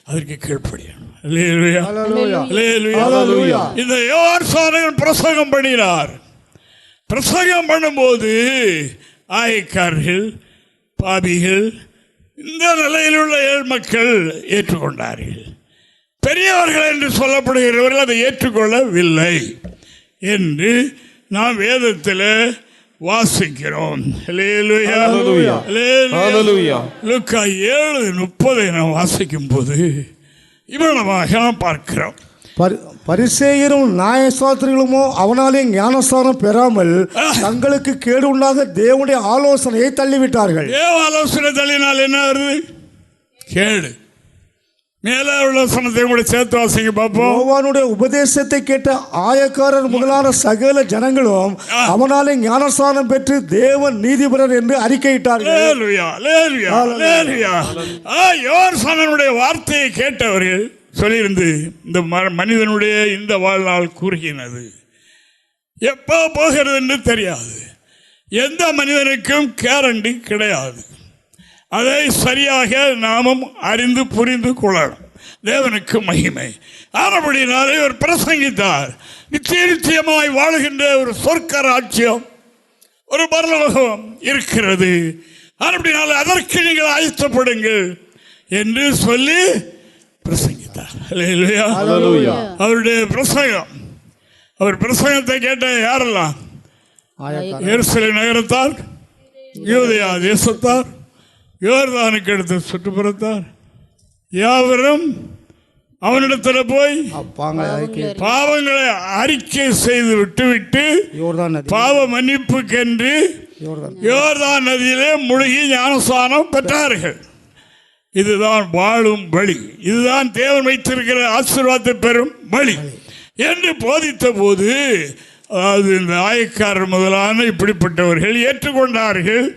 Speaker 1: அதற்கு கீழ்ப்படியணும். இந்த யோவான் பிரசங்கம் பண்ணினார். பிரசங்கம் பண்ணும்போது ஆயக்காரர்கள், பாபிகள், இந்த நிலையில் உள்ள ஏழு மக்கள் ஏற்றுக்கொண்டார்கள். பெரியவர்கள் என்று சொல்லப்படுகிறவர்கள் அதை ஏற்றுக்கொள்ளவில்லை என்று நாம் வேதத்தில் வாசிக்கிறோம். லூக்கா 7:30 நாம் வாசிக்கும் போது இவ்வளவாக நாம் பார்க்கிறோம்.
Speaker 2: பரிசேயரும் நியாயசாஸ்திரிகளுமோ அவனாலே ஞானஸ்தானம் பெறாமல் தங்களுக்கு கேடு உண்டாக தேவனுடைய ஆலோசனையை தள்ளிவிட்டார்கள்.
Speaker 1: தேவ ஆலோசனை தள்ளினால் என்ன வருது? கேடு. மேலே உள்ள வசனத்தை கூட சேர்த்து வாசிங்க பார்ப்போம். யோவானுடைய
Speaker 2: உபதேசத்தை கேட்ட ஆயக்காரர் முதலான சகல ஜனங்களும் அவனாலே ஞானஸ்தானம் பெற்று தேவன் நீதிபரர் என்று அறிக்கையிட்டார்கள்.
Speaker 1: யோவானுடைய வார்த்தையை கேட்டவர்கள் சொல்லியிருந்து இந்த மனிதனுடைய இந்த வாழ்நாள் குறுகினது, எப்போ போகிறது என்று தெரியாது. எந்த மனிதனுக்கும் கேரண்டி கிடையாது. அதை சரியாக நாமும் அறிந்து புரிந்து கொள்ளணும். தேவனுக்கு மகிமை. ஆனபடினாலே இவர் பிரசங்கித்தார், நிச்சயமாய் வாழுகின்ற ஒரு சொர்க்க ராஜ்யம், ஒரு பரலோகம் இருக்கிறது. ஆனபடினாலே அதற்கு நீங்கள் ஆயத்தப்படுங்கள் என்று சொல்லி பிரசங்கித்தார். அவருடைய பிரசங்கம், அவர் பிரசங்கத்தை கேட்ட யாரெல்லாம்? எருசலேம் நகரத்தார், யூதேயா தேசத்தார், யோர்தானுக்கு அடுத்த சுற்றுப்புறத்தார் யாவரும் அவனிடத்தில் போய் பாவங்களை அறிக்கை செய்து விட்டுவிட்டு பாவ மன்னிப்புக்கென்று யோர்தான் நதியிலே முழுகி ஞானஸ்நானம் பெற்றார்கள். இதுதான் வாழும் வழி, இதுதான் தேவன் வைத்திருக்கிற ஆசீர்வாதத்தை பெறும் வழி என்று போதித்த போது, அதாவது இந்த ஆயக்காரர் முதலான இப்படிப்பட்டவர்கள் ஏற்றுக்கொண்டார்கள்,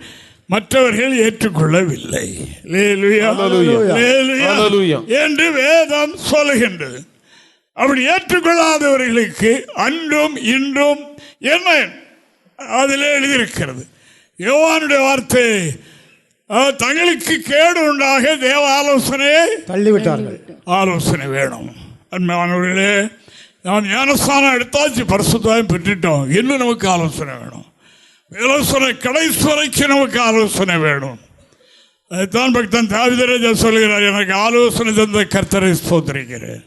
Speaker 1: மற்றவர்கள் ஏற்றுக்கொள்ளவில்லை என்று வேதம் சொல்லுகின்றது. அப்படி ஏற்றுக்கொள்ளாதவர்களுக்கு அன்றும் இன்றும் என்ன அதில் எழுதியிருக்கிறது? யோவானுடைய வார்த்தை, தங்களுக்கு கேடு உண்டாக தேவ ஆலோசனையை
Speaker 2: தள்ளிவிட்டார்கள்.
Speaker 1: ஆலோசனை வேணும். அன்பானவர்களே, நாம் ஞானஸ்நானம் எடுத்தாச்சு, பரிசுத்தம் பெற்றுட்டோம், இன்னும் நமக்கு ஆலோசனை வேணும். ஆலோசனை கடைசி வரைக்கும் நமக்கு ஆலோசனை வேணும். அதுதான் பக்தன் தாவீது சொல்கிறார், எனக்கு ஆலோசனை தந்த கர்த்தரை ஸ்தோத்திரிக்கிறேன்.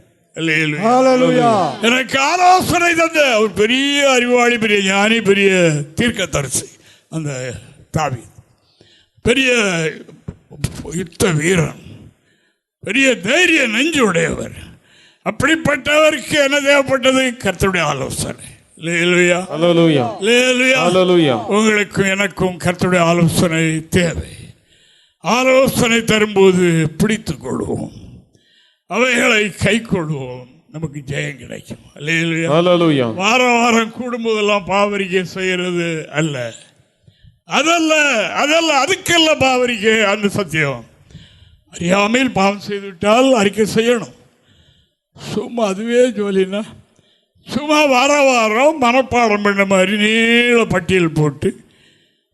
Speaker 1: எனக்கு ஆலோசனை தந்த ஒரு பெரிய அறிவாளி, பெரிய ஞானி, பெரிய தீர்க்கதரிசி அந்த தாவீது, பெரிய யுத்த வீரன், பெரிய தைரிய நெஞ்சு உடையவர். அப்படிப்பட்டவருக்கு என்ன தேவைப்பட்டது? கர்த்தருடைய ஆலோசனை. உங்களுக்கும் எனக்கும் கர்த்தருடைய ஆலோசனை தேவை. ஆலோசனை தரும்போது பிடித்துக் கொள்வோம், அவைகளை கை கொள்வோம், நமக்கு ஜெயம் கிடைக்கும். வாரம் வாரம் கூடும்போதெல்லாம் பாவரிக்கை செய்யறது அல்ல, அதல்ல அதுக்கல்ல பாவரிக்கை. அந்த சத்தியம் அறியாமையில் பாவம் செய்துவிட்டால் அறிக்கை செய்யணும். சும்மா அதுவே ஜோலினா, சும்மா வாரம் மனப்பாடம் பண்ண மாதிரி நீள பட்டியல் போட்டு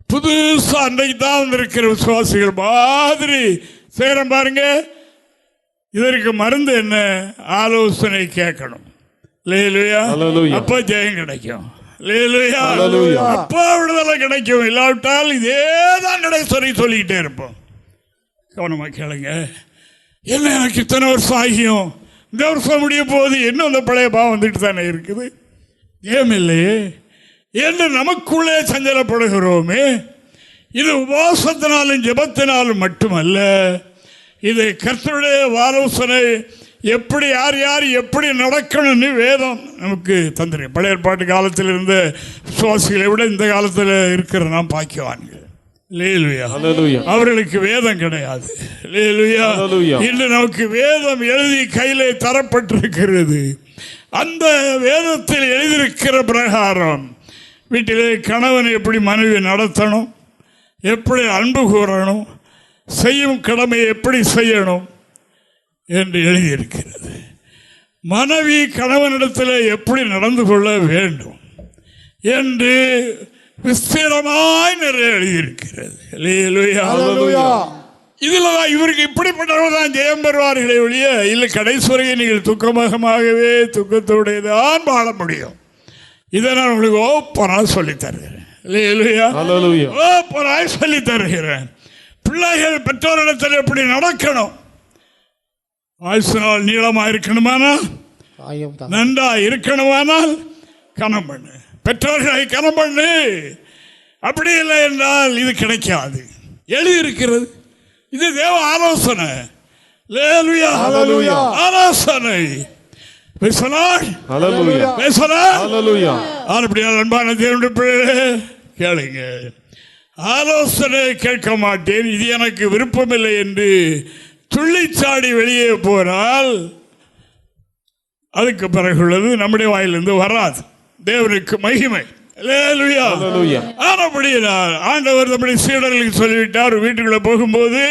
Speaker 1: புதுசாக அன்றைக்கு தான் வந்திருக்கிற விசுவாசிகள் மாதிரி செய்கிறோம் பாருங்க. இதற்கு மருந்து என்ன? ஆலோசனை கேட்கணும். அப்போ ஜெயம் கிடைக்கும். அப்போ விடுதலை கிடைக்கும். இல்லாவிட்டால் இதே தான் கிடைக்க சொல்லிக்கிட்டே இருப்போம். கவனமாக கேளுங்க. என்ன எனக்கு இத்தனை வருஷம் ஆகியும், இந்த வருஷம் முடிய போது இன்னும் அந்த பழைய பாவம் வந்துட்டு தானே இருக்குது, ஏன் இல்லையே என்று நமக்குள்ளே சஞ்சலப்படுகிறோமே. இது உபவாசத்தினாலும் ஜெபத்தினாலும் மட்டுமல்ல, இது கர்த்தருடைய ஆலோசனை. எப்படி யார் யார் எப்படி நடக்கணும்னு வேதம் நமக்கு தந்திருக்கு. பழைய ஏற்பாட்டு காலத்தில் இருந்த விசுவாசிகளை விட இந்த காலத்தில் இருக்கிற நாம் பாக்கியவான்கள். அவர்களுக்கு வேதம் கிடையாது. இன்று நமக்கு வேதம் எழுதி கையிலே தரப்பட்டிருக்கிறது. அந்த வேதத்தில் எழுதியிருக்கிற பிரகாரம் வீட்டிலே கணவன் எப்படி மனைவி நடத்தணும், எப்படி அன்பு கூறணும், செய்யும் கடமையை எப்படி செய்யணும் என்று எழுதியிருக்கிறது. மனைவி கணவனிடத்தில் எப்படி நடந்து கொள்ள வேண்டும் என்று விஸ்தீரமாய் நிறைய எழுதியிருக்கிறது. இதில் தான் இவருக்கு இப்படிப்பட்டவர்கள் தான் ஜெயம் பெறுவார்களே ஒழிய இல்லை கடைசுவரையை நீங்கள் துக்கமாகவே துக்கத்தோடையதான் வாழ முடியும். இதை நான் உங்களுக்கு ஓப்பனாக சொல்லித்தருகிறேன். ஓப்பனாக சொல்லி தருகிறேன். பிள்ளைகள் பெற்றோரிடத்தில் எப்படி நடக்கணும், ஆயுசு நாள் நீளமாக இருக்கணுமானால், நன்றா இருக்கணுமானால் கனம் பண்ணு, பெற்றோர்களை கனம் பண்ணு. அப்படி இல்லை என்றால் இது கிடைக்காது. எழுதியிருக்கிறது. இது தேவ ஆலோசனை. ஆலோசனை அன்பான தேவனுடைய பிள்ளைகளே, கேளுங்க. ஆலோசனை கேட்க மாட்டேன், இது எனக்கு விருப்பமில்லை என்று துள்ளிச்சாடி வெளியே போனால் அதுக்கு பிறகுள்ளது நம்முடைய வாயிலிருந்து வராது. தேவனுக்கு மகிமை. ஆண்டவர் நம்முடைய சீடர்களுக்கு சொல்லிவிட்டார். வீட்டுக்குள்ள போகும்போது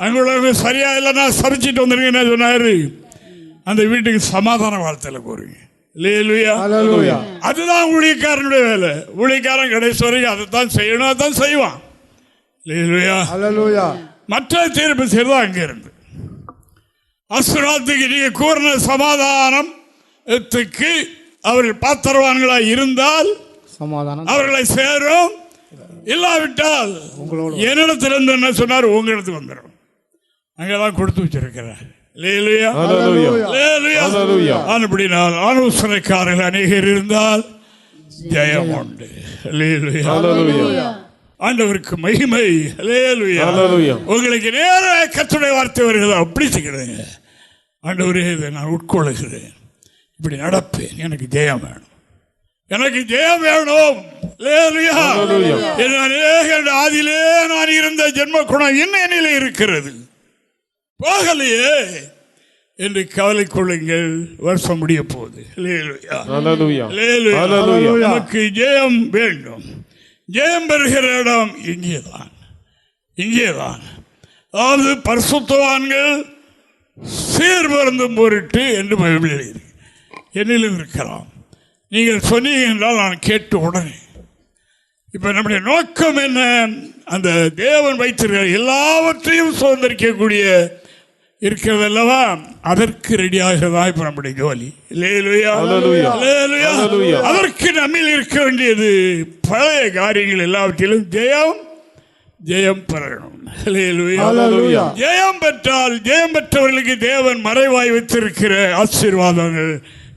Speaker 1: அங்குள்ள சரியா இல்லைன்னா சமைச்சிட்டு வந்துருங்க சொன்னாரு. அந்த வீட்டுக்கு சமாதான வார்த்தையில போறீங்க. அதுதான் ஊழியக்காரனுடைய வேலை. ஊழியக்காரன் கடைசி வரைக்கும் அதைத்தான் செய்யணும், அதான் செய்வான். மற்ற தீர்ப்பு செய்யறதா அங்க இருந்து ஆசீர்வாதத்துக்கு நீங்க கூறின சமாதானத்துக்கு அவர்கள் பாத்திரவான்களாக இருந்தால் சமாதானம் அவர்களை சேரும். இல்லாவிட்டால் என்னிடத்திலிருந்து என்ன சொன்னார், உங்களிடத்துக்கு வந்துடும். அங்கெல்லாம் கொடுத்து வச்சிருக்கிறார். ஆலோசனைக்காரர்கள் அநேகர் இருந்தால் ஜெயம் உண்டு. ஆண்டவருக்கு மகிமை. உங்களுக்கு நேர கர்த்தருடைய வார்த்தை வருகிறது. அப்படி செய்கிறேங்க. ஆண்டவரே, இதை நான் உட்கொள்ளுகிறேன், இப்படி நடப்பேன், எனக்கு ஜெயம் வேணும், எனக்கு ஜெயம் வேணும். ஆதியிலே நான் இருந்த ஜென்ம குணம் என்ன என்னிலே இருக்கிறது, போகலையே என்று கவலை கொள்ளுங்கள். வருஷம் முடிய போகுது. நமக்கு ஜெயம் வேண்டும். ஜெயம் பெறுகிற இடம் இங்கேதான், இங்கேதான். அதாவது பரிசுத்தவான்கள் சீர்பருந்தும் பொருட்டு என்று பைபிள் எழுதி என்னிலும் இருக்கலாம். நீங்கள் சொன்னீங்க என்றால் நான் கேட்டு உடனே. இப்ப நம்முடைய நோக்கம் என்ன? அந்த தேவன் வைத்திருக்கிற எல்லாவற்றையும் சுதந்திரிக்கக்கூடிய இருக்கிறது அல்லவா, அதற்கு ரெடியாகிறதா இப்ப நம்முடைய ஜோலி. அதற்கு நம்மில் இருக்க வேண்டியது பழைய காரியங்கள் எல்லாவற்றிலும் ஜெயம் ஜெயம் பெறணும். ஜெயம் பெற்றால் ஜெயம் பெற்றவர்களுக்கு தேவன் மறைவாய் வைத்திருக்கிற ஆசீர்வாதங்கள்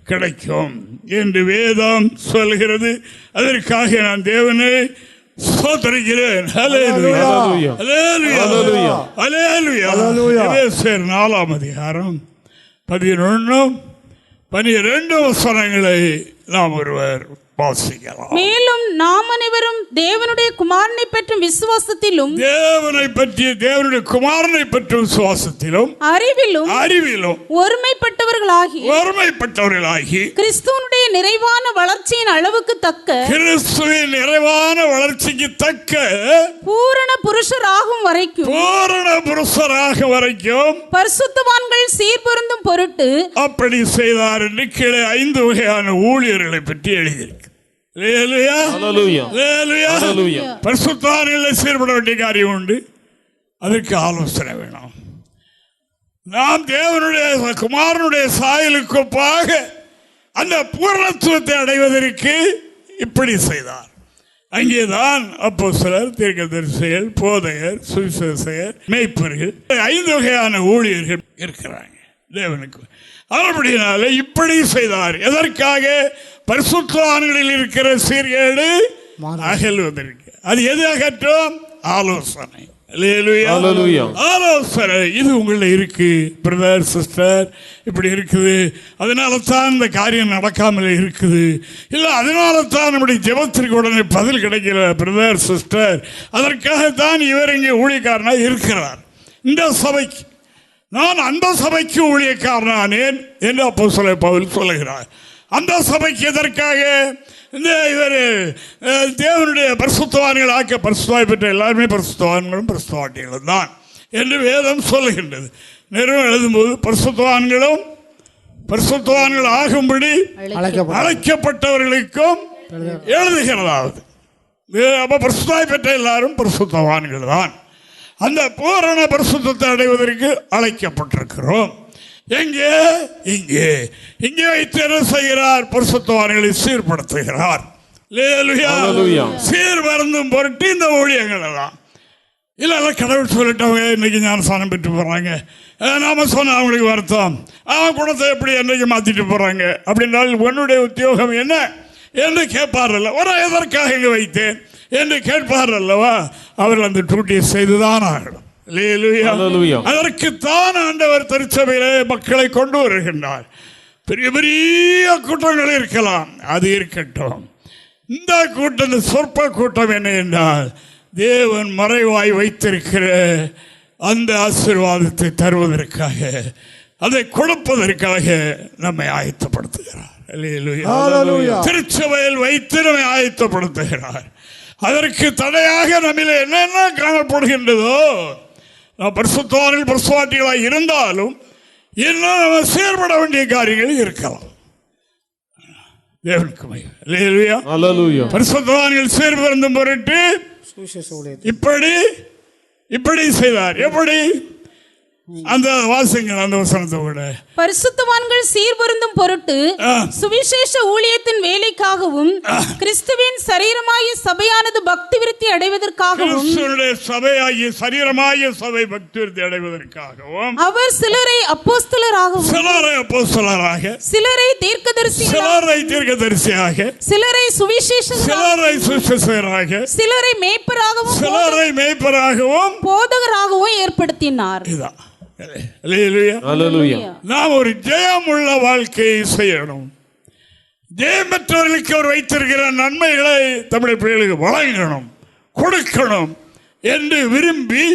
Speaker 1: கிடைக்கும் என்று வேதம் சொல்கிறது. அதற்காக நான் தேவனை ஸ்தோத்திரிக்கிறேன். 4ஆம் அதிகாரம் 11-12 வசனங்களை நாம் ஒருவர் வாசிக்கலாம்.
Speaker 4: மேலும் நாம் அனைவரும் தேவனுடைய குமாரனை பற்றும் விசுவாசத்திலும்,
Speaker 1: தேவனை பற்றிய தேவனுடைய குமாரனை பற்றும் விசுவாசத்திலும், அறிவிலும் ஒருமைப்பட்டவர்களாகி
Speaker 4: கிறிஸ்துவனுடைய நிறைவான வளர்ச்சியின் அளவுக்கு தக்க,
Speaker 1: கிறிஸ்துவின் நிறைவான வளர்ச்சிக்கு தக்க
Speaker 4: பூரண புருஷராகும் வரைக்கும்
Speaker 1: பரிசுத்தவான்கள்
Speaker 4: சீர்பொருந்தும் பொருட்டு
Speaker 1: அப்படி செய்தார் என்று கீழே 5 வகையான ஊழியர்களை பற்றி எழுதியிருக்கு. பரிசுத்தவான்களை சீர்பட வேண்டிய காரியம் உண்டு. அதற்கு ஆலோசனை வேணும். நாம் தேவனுடைய குமாரனுடைய சாயலுக்கு ஒப்பாக அந்த பூரணத்துவத்தை அடைவதற்கு இப்படி செய்தார். அங்கேதான் அப்போஸ்தலர், தீர்க்கதரிசிகள், போதகர், சுவிசேஷகர், மேய்ப்பர்கள், 5 வகையான ஊழியர்கள் இருக்கிறாங்க தேவனுக்கு. அப்படினால இப்படி செய்தார். எதற்காக? பரிசுத்தவான்களில் இருக்கிற சீர்கேடு அகல்வதற்கு. அது எது அகற்றும்? ஆலோசனை. ஆலோசனை இது உங்கள இருக்கு பிரதர், சிஸ்டர், இப்படி இருக்குது, அதனால தான் இந்த காரியம் நடக்காமல் இருக்குது, இல்ல அதனால தான் நம்முடைய ஜெபத்திற்கு உடனே பதில் கிடைக்கல பிரதர், சிஸ்டர், அதற்காகத்தான் இவர் இங்கே ஊழியக்காரனாக இருக்கிறார். இந்த சபைக்கு நான் அந்த சபைக்கு ஊழியக்காரனானேன் என்று அப்போஸ்தலர் பவுல் சொல்லுகிறார். அந்த சபைக்கு எதற்காக? இந்த இவர் தேவனுடைய பரிசுத்தவான்கள் ஆக்க, பரிசுத்தவாய் பெற்ற எல்லாருமே பரிசுத்தவான்களும் பரிசுத்தவாட்டிகளும் தான் என்று வேதம் சொல்லுகின்றது. நிறுவனம் எழுதும்போது பரிசுத்தவான்களும் பரிசுத்தவான்கள் ஆகும்படி அழைக்கப்பட்டவர்களுக்கும் எழுதுகிறதாவது. அப்ப பரிசுத்தவாய் பெற்ற எல்லாரும் பரிசுத்தவான்கள் தான். அந்த பூரண பரிசுத்தத்தை அடைவதற்கு அழைக்கப்பட்டிருக்கிறோம். எங்கே? இங்கே. இங்கே வைத்து என்ன செய்கிறார்? பரிசுத்தவான்களை சீர்படுத்துகிறார். சீர்பருந்தும் பொருட்டு இந்த ஊழியங்கள் எல்லாம் இல்ல கடவுள் சொல்லிட்டவங்க இன்னைக்கு ஞானஸ்நானம் பெற்று போறாங்க, நாம சொன்ன அவங்களுக்கு வருத்தம், அவன் குணத்தை எப்படி என்னைக்கு மாத்திட்டு போறாங்க அப்படின்றால் உன்னுடைய உத்தியோகம் என்ன? என்று கேட்பார் அல்ல, ஒரு எதற்காக இங்கே வைத்தேன் என்று கேட்பார் அல்லவா? அவர்கள் அந்த டியூட்டியை செய்துதான் ஆகணும். அதற்குத்தான் ஆண்டவர் திருச்சபையிலே மக்களை கொண்டு வருகின்றார். பெரிய பெரிய கூட்டங்கள் இருக்கலாம், அது இருக்கட்டும். இந்த கூட்டம் சொற்ப கூட்டம் என்ன என்றால், தேவன் மறைவாய் வைத்திருக்கிற அந்த ஆசீர்வாதத்தை தருவதற்காக, அதை கொடுப்பதற்காக நம்மை ஆயத்தப்படுத்துகிறார். திருச்சபையில் வைத்து நம்மை ஆயத்தப்படுத்துகிறார். அதற்கு தடையாக நம்மில் என்னென்ன காணப்படுகின்றதோ, நாம் பரிசுத்தவான்கள் பரிசுத்தவான்களாக இருந்தாலும் இன்னும் நம்ம செயல்பட வேண்டிய காரியங்கள் இருக்கலாம். தேவனுக்கு மகிமை. பரிசுத்தவான்கள் சேர்ந்திருந்தும் பொருட்டு இப்படி செய்தார். எப்படி? அந்த வாசங்கள், அந்த வசனத்தை விட
Speaker 4: பரிசுத்தவான்கள் சீர்பொருந்தும் பொருட்டு சுவிசேஷ ஊழியத்தின் வேலைக்காகவும் கிறிஸ்துவின் சரீரமாகிய சபையானது பக்தி விருத்தி அடைவதற்காகவும்,
Speaker 1: சபையாகிய சரீரமாகிய சபை பக்தி விருத்தி அடைவதற்காகவும் அவர்
Speaker 4: சிலரை அப்போஸ்தலராகவும்,
Speaker 1: சிலரை
Speaker 4: தீர்க்கதரிசியாக, சிலரை சுவிசேஷகராக, சிலரை மேய்ப்பராகவும் போதகராகவும் ஏற்படுத்தினார்.
Speaker 1: நாம் ஒரு ஜெயமுள்ள வாழ்க்கையை செய்யணும். ஜெயம் பெற்றவர்களுக்கு அவர் வைத்திருக்கிற நன்மைகளை தமிழ் பிள்ளைகளுக்கு வழங்கணும், கொடுக்கணும் என்று விரும்பி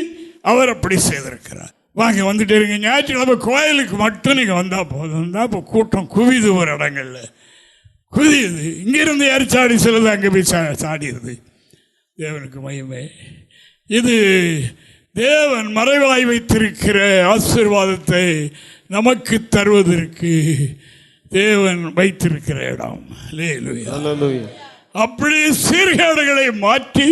Speaker 1: அவர் அப்படி செய்திருக்கிறார். வாங்க, வந்துட்டு இருங்க. ஞாயிற்றுக்கிழமை கோயிலுக்கு மட்டும் நீங்க வந்தா போதும். இப்போ கூட்டம் குவிது, ஒரு இடங்கள்ல குவியுது. இங்கிருந்து எரிச்சாடி செல்லுது, அங்கே போய் சாடிடுது. தேவனுக்கு மகிமை. இது தேவன் மறைவாய் வைத்திருக்கிற ஆசீர்வாதத்தை நமக்கு தருவதற்கு தேவன் வைத்திருக்கிற இடம். அப்படி சீர்கேடுகளை மாற்றி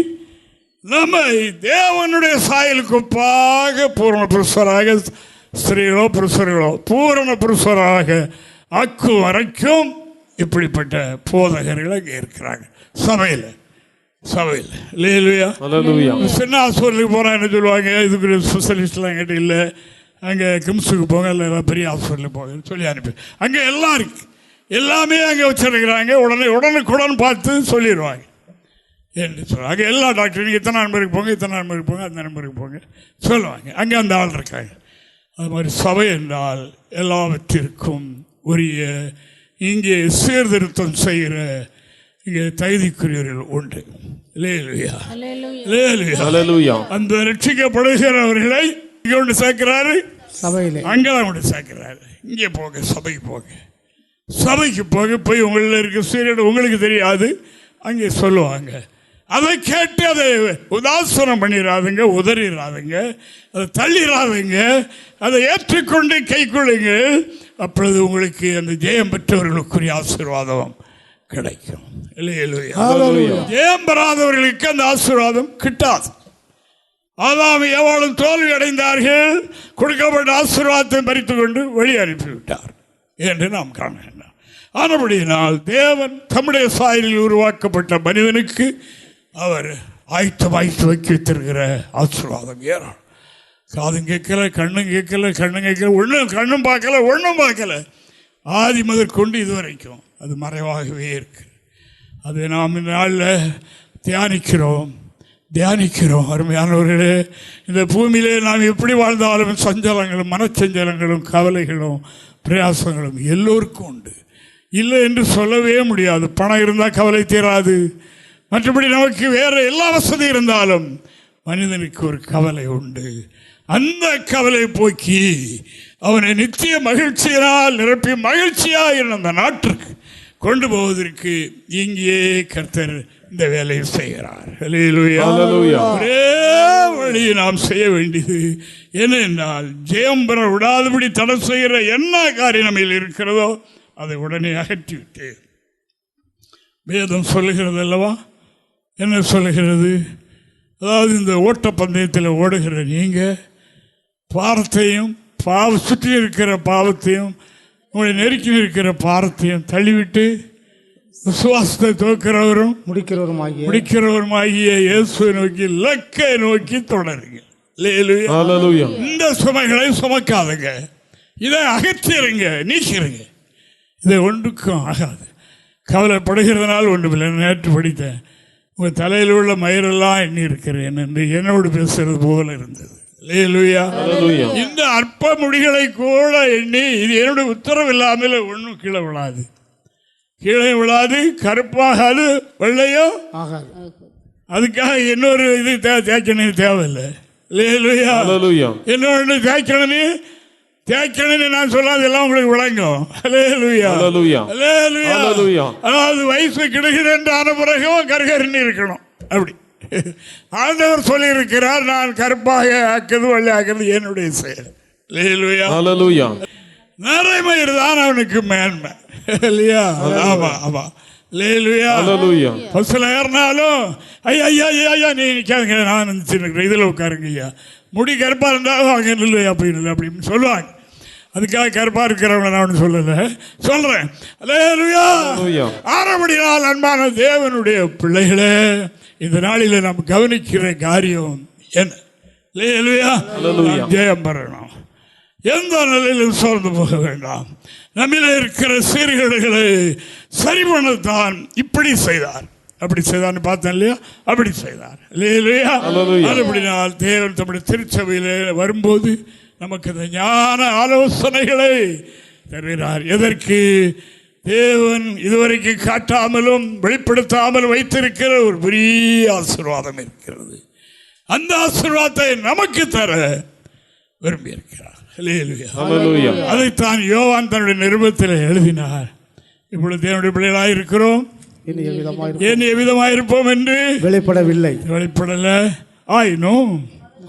Speaker 1: நம்மை தேவனுடைய சாயலுக்கு ஒப்பாக பூரண புருஷராக, ஸ்திரீகளோ புருஷர்களோ பூரண புருஷராக ஆக்கும் வரைக்கும் இப்படிப்பட்ட போதகர்கள் அங்கே இருக்கிறாங்க சபையில். சின்ன ஹாஸ்பிட்டலுக்கு போனால் என்ன சொல்லுவாங்க, இதுக்கு ஸ்பெஷலிஸ்ட்லாம் என்கிட்ட இல்லை, அங்கே கிம்ஸுக்கு போங்க, இல்லை பெரிய ஹாஸ்பிட்டலுக்கு போங்கன்னு சொல்லி அனுப்பி, அங்கே எல்லாம் இருக்கு, எல்லாமே அங்கே வச்சிருக்கிறாங்க. உடனுக்குடன் பார்த்து சொல்லிடுவாங்க என்று சொல்லுவாங்க. அங்கே எல்லா டாக்டரும் நீங்கள் இத்தனை நம்பருக்கு போங்க, இத்தனை நம்பருக்கு போங்க, அந்த நம்பருக்கு போங்க சொல்லுவாங்க. அங்கே அந்த ஆள் இருக்காங்க. அது மாதிரி சபை என்றால் எல்லாவற்றிற்கும் உரிய, இங்கே சீர்திருத்தம் செய்கிற இங்கே தகுதிக்குரியவர்கள் உண்டு. அந்த ரட்சிக்கப்படுகிறவர்களை இங்கே கொண்டு சேர்க்கிறாரு, அங்கெல்லாம் கொண்டு சேர்க்கிறாரு. இங்கே போங்க, சபைக்கு போக போய் உங்களில் இருக்க சீரியல் உங்களுக்கு தெரியாது, அங்கே சொல்லுவாங்க. அதை கேட்டு அதை உதாசனம் பண்ணிடாதுங்க, உதறிடாதுங்க, அதை தள்ளிடாதுங்க, அதை ஏற்றுக்கொண்டு கை கொள்ளுங்கள். அப்பொழுது உங்களுக்கு அந்த ஜெயம் பெற்றவர்களுக்குரிய ஆசீர்வாதம் கிடைக்கும். ஜெயம் பெறாதவர்களுக்கு அந்த ஆசீர்வாதம் கிட்டாது. ஆதாம் ஏவாளும் தோல்வி அடைந்தார்கள், கொடுக்கப்பட்ட ஆசீர்வாதத்தை பறித்து கொண்டு வெளியே அனுப்பிவிட்டார் என்று நாம் காணுகின்றோம். ஆனபடியினால் தேவன் தம்முடைய சாயலில் உருவாக்கப்பட்ட மனிதனுக்கு அவர் ஆயத்து வைக்க வைத்திருக்கிற ஆசீர்வாதம் ஏறாம். காதும் கேட்கல, கண்ணும் கேட்கல, கண்ணும் பார்க்கல, ஆதி முதற்கொண்டு இதுவரைக்கும் அது மறைவாகவே இருக்கு. அது நாம் இந்த நாளில் தியானிக்கிறோம். அருமையானவர்களே, இந்த பூமியிலே நாம் எப்படி வாழ்ந்தாலும் சஞ்சலங்களும் மனச்சஞ்சலங்களும் கவலைகளும் பிரயாசங்களும் எல்லோருக்கும் உண்டு. இல்லை என்று சொல்லவே முடியாது. பணம் இருந்தால் கவலை தீராது, மற்றபடி நமக்கு வேறு எல்லா வசதி இருந்தாலும் மனிதனுக்கு ஒரு கவலை உண்டு. அந்த கவலை போக்கி அவனை நித்திய மகிழ்ச்சியினால் நிரப்பி மகிழ்ச்சியாக அந்த நாட்டிற்கு கொண்டு போவதற்கு இங்கே கர்த்தர் இந்த வேலையை செய்கிறார். ஒரே வழியை நாம் செய்ய வேண்டியது என்னென்றால், ஜெயம் பெற விடாதபடி தடை செய்கிற என்ன காரியம் நம்ம இருக்கிறதோ அதை உடனே அகற்றிவிட்டு, வேதம் சொல்லுகிறது அல்லவா, என்ன சொல்லுகிறது? அதாவது இந்த ஓட்டப்பந்தயத்தில் ஓடுகிற நீங்கள் பாரத்தையும் சுற்றி இருக்கிற பாவத்தையும் உங்களை நெருக்கி இருக்கிற பாரத்தையும் தள்ளிவிட்டு விசுவாசத்தை துவக்கிறவரும் முடிக்கிறவருமாகிய இயேசுவை நோக்கி, இலக்கை நோக்கி தொடருங்க. இந்த சுமைகளை சுமக்காதுங்க, இதை அகற்றிடுங்க, நீக்கிறங்க. இதை ஒன்றுக்கும் ஆகாது. கவலைப்படுகிறதுனால ஒன்றுமில்லை. நேற்று படித்தேன், உங்கள் தலையில் உள்ள மயிரெல்லாம் எண்ணி இருக்கிறேன் என்று என்னோடு பேசுறது போல இருந்தது. அல்லேலூயா. இந்த அற்ப முடிகளை கூட எண்ணி, இது என்னுடைய உத்தரவு இல்லாமல் ஒன்றும் கீழே விழாது, கீழே விழாது, கருப்பாகாது, வெள்ளையோ
Speaker 2: ஆகாது.
Speaker 1: அதுக்காக இன்னொரு இது தேய்க்கணி தேவையில்லை. அல்லேலூயா. இன்னொன்று தேய்க்கணும்னு நான் சொல்லாதெல்லாம் உங்களுக்கு விளங்கும். அல்லேலூயா. அதாவது வயசு கிடுகிறது என்று ஆன பிறகும் கருகருன்னு இருக்கணும். அப்படி ஆண்டவர் சொல்லி இருக்கிறார், நான் கருப்பாக ஆக்குது வெள்ளை ஆக்குது என்னுடைய செயல். அல்லேலூயா. நிறைமயிர் தான் அவனுக்கு மேன்மை இல்லையா? ஆமா ஆமா. பஸ்ஸில் ஏறினாலும் ஐயா ஐயா ஐயா ஐயா நீ நிற்காதுங்க, நான் நினச்சிருக்கிறேன், இதில் உட்காருங்க ஐயா, முடி கருப்பாக இருந்தாலும் அங்கே நில்லு அப்படின்னு அப்படின்னு சொல்லுவாங்க. அதுக்காக கருப்பாக இருக்கிறவங்க நான் ஒன்று சொல்கிறேன். அல்லேலூயா. ஆரம்படினால் அன்பான தேவனுடைய பிள்ளைகளே, இந்த நாளில் நாம் கவனிக்கிற காரியம் என்ன? அல்லேலூயா. ஜெயம் பெறணும். எந்த நிலையிலும் சோர்ந்து போக வேண்டாம். நம்மில் இருக்கிற சீர்கேடுகளை சரி பண்ணத்தான் இப்படி செய்தார், அப்படி செய்தார்னு பார்த்தேன் இல்லையா? அப்படி செய்தார் இல்லையா? அப்படினால் தேவன் தம்முடைய திருச்சபையில் வரும்போது நமக்கு இந்த ஞான ஆலோசனைகளை தருகிறார். எதற்கு? தேவன் இதுவரைக்கும் காட்டாமலும் வெளிப்படுத்தாமலும் வைத்திருக்கிற ஒரு பெரிய ஆசீர்வாதம் இருக்கிறது. அந்த ஆசீர்வாதத்தை நமக்கு தர விரும்பி இருக்கிறார். அதைத்தான் யோவான் தன்னுடைய நிருபத்தில் எழுதினார். இப்பொழுது தேவனுடைய பிள்ளைகளாக இருக்கிறோம், ஏன் எவ்விதமாயிருப்போம் என்று வெளிப்படல. ஆயினும்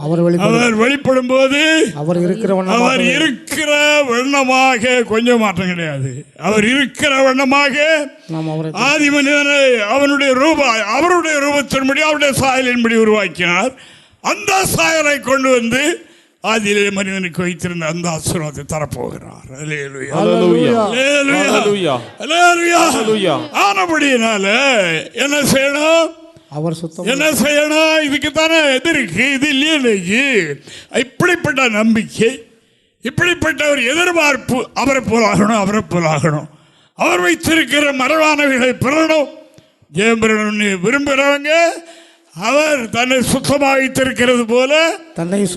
Speaker 1: அவர் வெளிப்படும் போது அவர் இருக்கிற வண்ணமாக, கொஞ்சம் மாற்றம் கிடையாது, அவர் இருக்கிற வண்ணமாக ஆதி மனிதனை அவருடைய ரூபத்தின்படி அவருடைய சாயலின்படி உருவாக்கினார். அந்த சாயலை கொண்டு வந்து ஆதியிலே மனிதனுக்கு வைத்திருந்த அந்த ஆசீர்வாதத்தை தரப்போகிறார். ஆனபடியினால என்ன செய்யணும்? என்ன செய்யணும்? இதுக்கு தானே எது இருக்கு, இது இல்லையே. இப்படிப்பட்ட நம்பிக்கை, இப்படிப்பட்ட ஒரு எதிர்பார்ப்பு, அவரை போலாகணும், அவர் வைத்திருக்கிற மரபானவைகளை பெறணும். ஜெயம் பெறணும்னு விரும்புகிறவங்க அவர் தன்னை சுத்தமாக வைத்திருக்கிறது போல தன்னையும்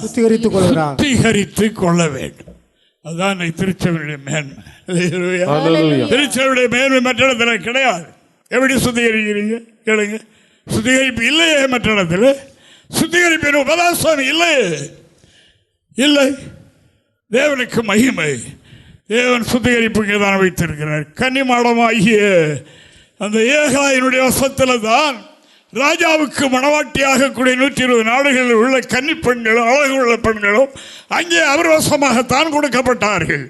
Speaker 1: சுத்திகரித்துக் கொள்ள வேண்டும். அதுதான் திருச்சபையுடைய மேன்மை. திருச்சபையுடைய மேன்மை மற்ற இடத்துல கிடையாது. எப்படி சுத்திகரிக்கிறீங்க கேளுங்க. சுத்திகரிப்பு இல்லையே மற்ற இடத்துல. சுத்திகரிப்பின் உபதாசம் இல்லை. தேவனுக்கு மகிமை. தேவன் சுத்திகரிப்புக்கு தான் வைத்திருக்கிறார். கன்னிமாடமாகிய அந்த ஏகாயினுடைய வசத்தில் தான் ராஜாவுக்கு மணவாட்டியாக கூடிய 120 நாடுகளில் உள்ள கன்னி பெண்களும் அழகு உள்ள பெண்களும் அங்கே அவர் வசமாகத்தான் கொடுக்கப்பட்டார்கள்.